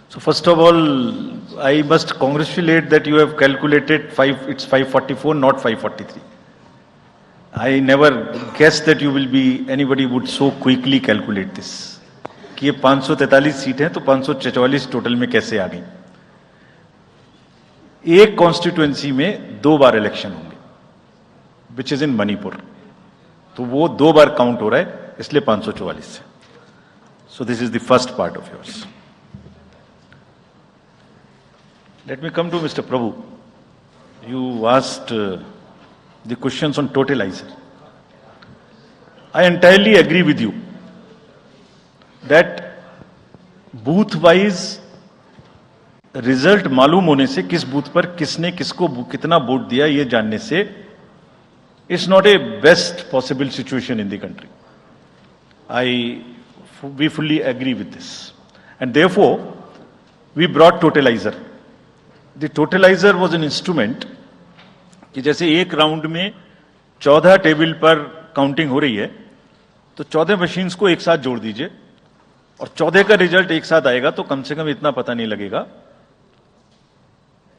So first of all, I must congratulate that you have calculated it's 544, not 543. I never guessed that anybody would so quickly calculate this. कि ये 543 seat हैं तो 544 total में कैसे आ गई? एक constituency में 2 बार election होंगे, विच इज इन मणिपुर, तो वो 2 बार काउंट हो रहा है, इसलिए 544 से. सो this is the first part of yours. Let me come to Mr. Prabhu. You asked the questions on totalizer. I entirely agree with you that booth-wise result मालूम होने से किस बूथ पर किसने किसको कितना वोट दिया ये जानने से it's not a best possible situation in the country. We fully agree with this and therefore we brought totaliser. The totaliser was an instrument कि जैसे एक राउंड में 14 टेबल पर काउंटिंग हो रही है तो 14 मशीन्स को एक साथ जोड़ दीजिए और 14 का रिजल्ट एक साथ आएगा तो कम से कम इतना पता नहीं लगेगा.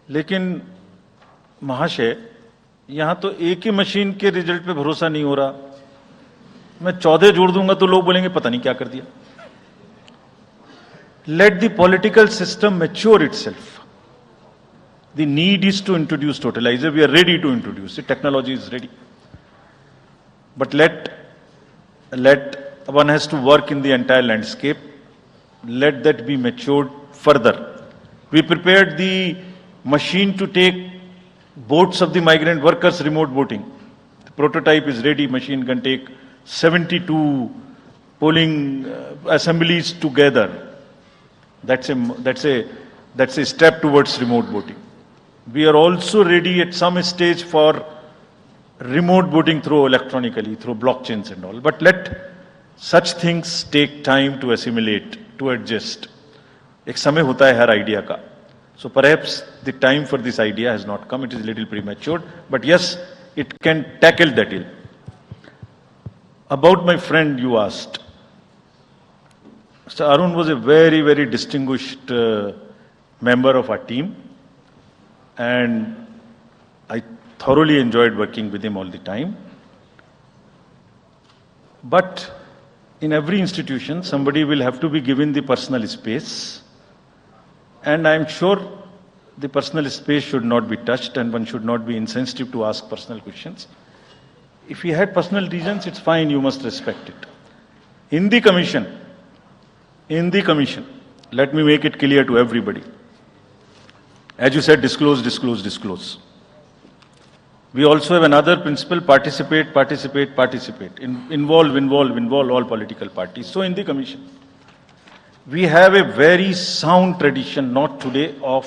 लेकिन महाशय यहां तो एक ही मशीन के रिजल्ट पे भरोसा नहीं हो रहा. मैं 14 जोड़ दूंगा तो लोग बोलेंगे पता नहीं क्या कर दिया. Let the political system mature itself. The need is to introduce totalizer. We are ready to introduce it. Technology is ready. But let one has to work in the entire landscape. Let that be matured further. We prepared the machine to take votes of the migrant workers remote voting. The prototype is ready. Machine can take 72 polling assemblies together. That's a step towards remote voting. We are also ready at some stage for remote voting through electronically, through blockchains and all. But let such things take time to assimilate, to adjust. एक समय होता है हर idea का. So perhaps the time for this idea has not come. It is a little premature, but yes, it can tackle that ill. About my friend you asked. Mr. Arun was a very, very distinguished member of our team, and I thoroughly enjoyed working with him all the time. But in every institution, somebody will have to be given the personal space, and I'm sure the personal space should not be touched, and one should not be insensitive to ask personal questions. If he had personal reasons, it's fine, you must respect it. In the commission, let me make it clear to everybody. As you said, disclose, disclose, disclose. We also have another principle, participate. Involve all political parties. So in the commission, we have a very sound tradition, not today, of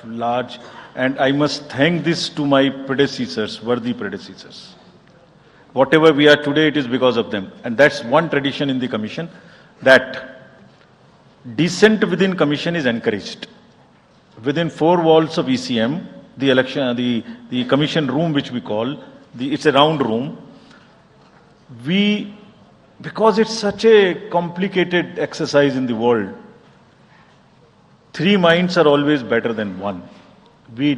large, and I must thank this to my predecessors, worthy predecessors. Whatever we are today, it is because of them. And that's one tradition in the commission, that dissent within commission is encouraged. Within four walls of ECM, the commission room, which we call, it's a round room, because it's such a complicated exercise in the world, three minds are always better than one. We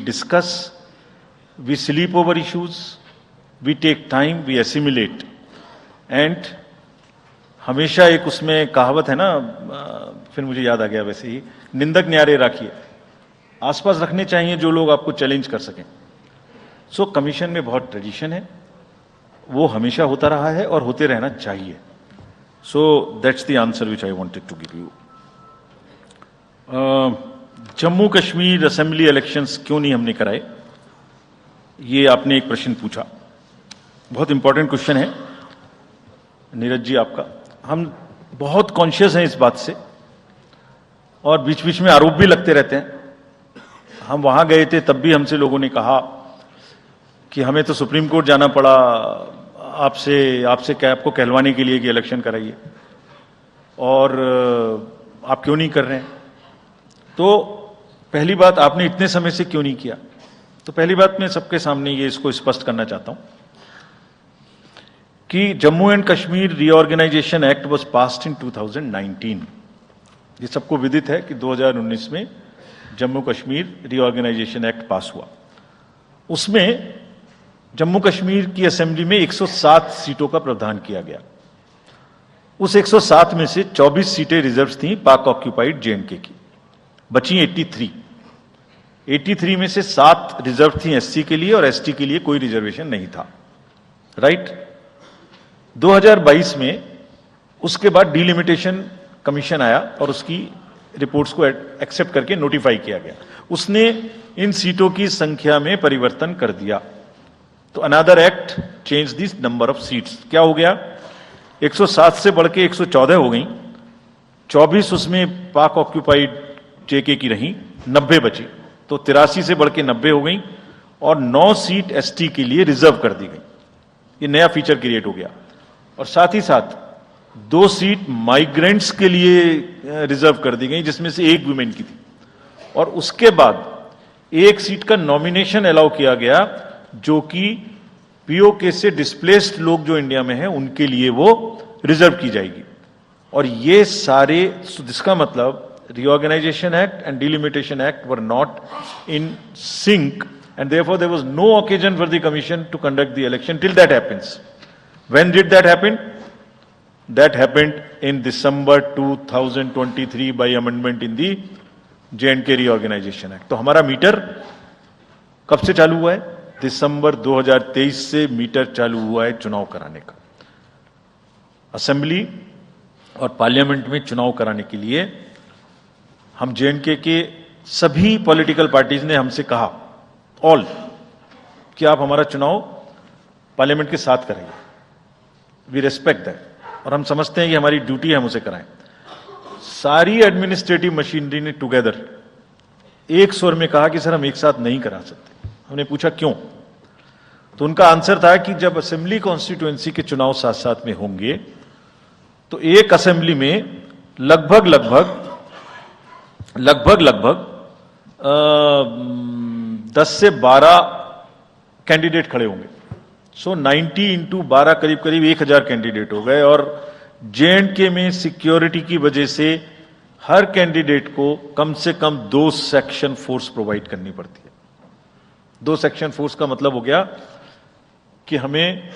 discuss, we sleep over issues, we take time, we assimilate. And हमेशा एक उसमें कहावत है ना, फिर मुझे याद आ गया वैसे ही, निंदक न्यारे राखिए, आसपास रखने चाहिए जो लोग आपको चैलेंज कर सकें. सो कमीशन में बहुत ट्रेडिशन है, वो हमेशा होता रहा है और होते रहना चाहिए. So that's the answer which I wanted to give you. Jammu Kashmir assembly elections क्यों नहीं हमने कराए, ये आपने एक प्रश्न पूछा. बहुत इंपॉर्टेंट क्वेश्चन है नीरज जी आपका. हम बहुत कॉन्शियस हैं इस बात से, और बीच बीच में आरोप भी लगते रहते हैं. हम वहां गए थे, तब भी हमसे लोगों ने कहा कि हमें तो सुप्रीम कोर्ट जाना पड़ा आपसे क्या आपको कहलवाने के लिए कि इलेक्शन कराइए, और आप क्यों नहीं कर रहे हैं. तो पहली बात, आपने इतने समय से क्यों नहीं किया. तो पहली बात मैं सबके सामने ये इसको स्पष्ट करना चाहता हूं कि Jammu and Kashmir reorganisation act was passed in 2019. ये सबको विदित है कि 2019 में Jammu Kashmir reorganisation act pass हुआ. उसमें जम्मू कश्मीर की असेंबली में 107 सीटों का प्रावधान किया गया. उस 107 में से 24 सीटें रिजर्व थीं पाक ऑक्यूपाइड जेएंडके की, बची 83 में से 7 रिजर्व थी एससी के लिए, और एसटी के लिए कोई रिजर्वेशन नहीं था. राइट. 2022 में उसके बाद डिलिमिटेशन कमीशन आया और उसकी रिपोर्ट्स को एक्सेप्ट करके नोटिफाई किया गया. उसने इन सीटों की संख्या में परिवर्तन कर दिया. तो another act change this number of seats. क्या हो गया, 107 से बढ़ के 114 हो गई, 24 उसमें पाक ऑक्यूपाइड जेके की रही, 90 बची, तो 83 से बढ़ के 90 हो गई, और 9 सीट एसटी के लिए रिजर्व कर दी गई. ये नया फीचर क्रिएट हो गया. और साथ ही साथ 2 सीट माइग्रेंट्स के लिए रिजर्व कर दी गई, जिसमें से 1 वुमेन की थी. और उसके बाद 1 सीट का नॉमिनेशन अलाउ किया गया, जो कि पीओके से डिस्प्लेस्ड लोग जो इंडिया में हैं उनके लिए वो रिजर्व की जाएगी. और ये सारे, जिसका मतलब Reorganization Act and Delimitation Act were not in sync, and therefore there was no occasion for the commission to conduct the election till that happens. When did that happen? That happened in December 2023 by amendment in the J&K Reorganization Act. तो हमारा metre कब से चालू हुआ है? दिसंबर 2023 से metre चालू हुआ है चुनाव कराने का. असेंबली और पार्लियामेंट में चुनाव कराने के लिए हम जेएनके के सभी पॉलिटिकल पार्टीज ने हमसे कहा, ऑल, कि आप हमारा चुनाव पार्लियामेंट के साथ कराइए. वी रेस्पेक्ट दैट, और हम समझते हैं कि हमारी ड्यूटी है हम उसे कराएं. सारी एडमिनिस्ट्रेटिव मशीनरी ने टुगेदर एक स्वर में कहा कि सर हम एक साथ नहीं करा सकते. हमने पूछा क्यों, तो उनका आंसर था कि जब असेंबली कॉन्स्टिट्यूएंसी के चुनाव साथ साथ में होंगे तो एक असेंबली में लगभग लगभग 10 से 12 कैंडिडेट खड़े होंगे। सो 90 इंटू 12 करीब करीब 1000 कैंडिडेट हो गए। और J&K में सिक्योरिटी की वजह से हर कैंडिडेट को कम से कम 2 सेक्शन फोर्स प्रोवाइड करनी पड़ती है। 2 सेक्शन फोर्स का मतलब हो गया कि हमें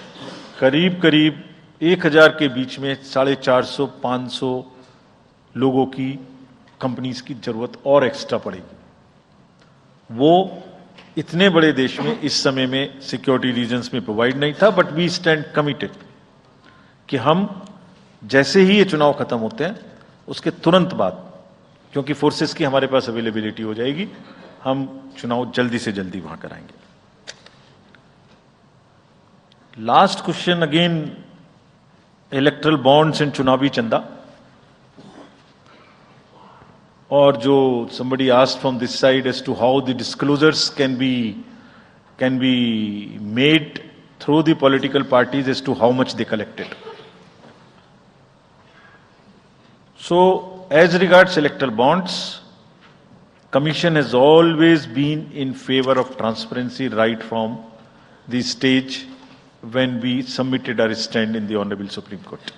करीब करीब 1000 के बीच में 450-500 लोगों की कंपनीज की जरूरत और एक्स्ट्रा पड़ेगी। वो इतने बड़े देश में इस समय में सिक्योरिटी रीजंस में प्रोवाइड नहीं था। बट वी स्टैंड कमिटेड कि हम जैसे ही ये चुनाव खत्म होते हैं उसके तुरंत बाद, क्योंकि फोर्सेस की हमारे पास अवेलेबिलिटी हो जाएगी, हम चुनाव जल्दी से जल्दी वहां कराएंगे। Last question again, erectile bonds and चुनावी चंदा। और जो somebody asked from this side as to how the disclosures can be made through the political parties as to how much they collected. So, as regards electoral bonds, Commission has always been in favor of transparency right from the stage when we submitted our stand in the Honorable Supreme Court.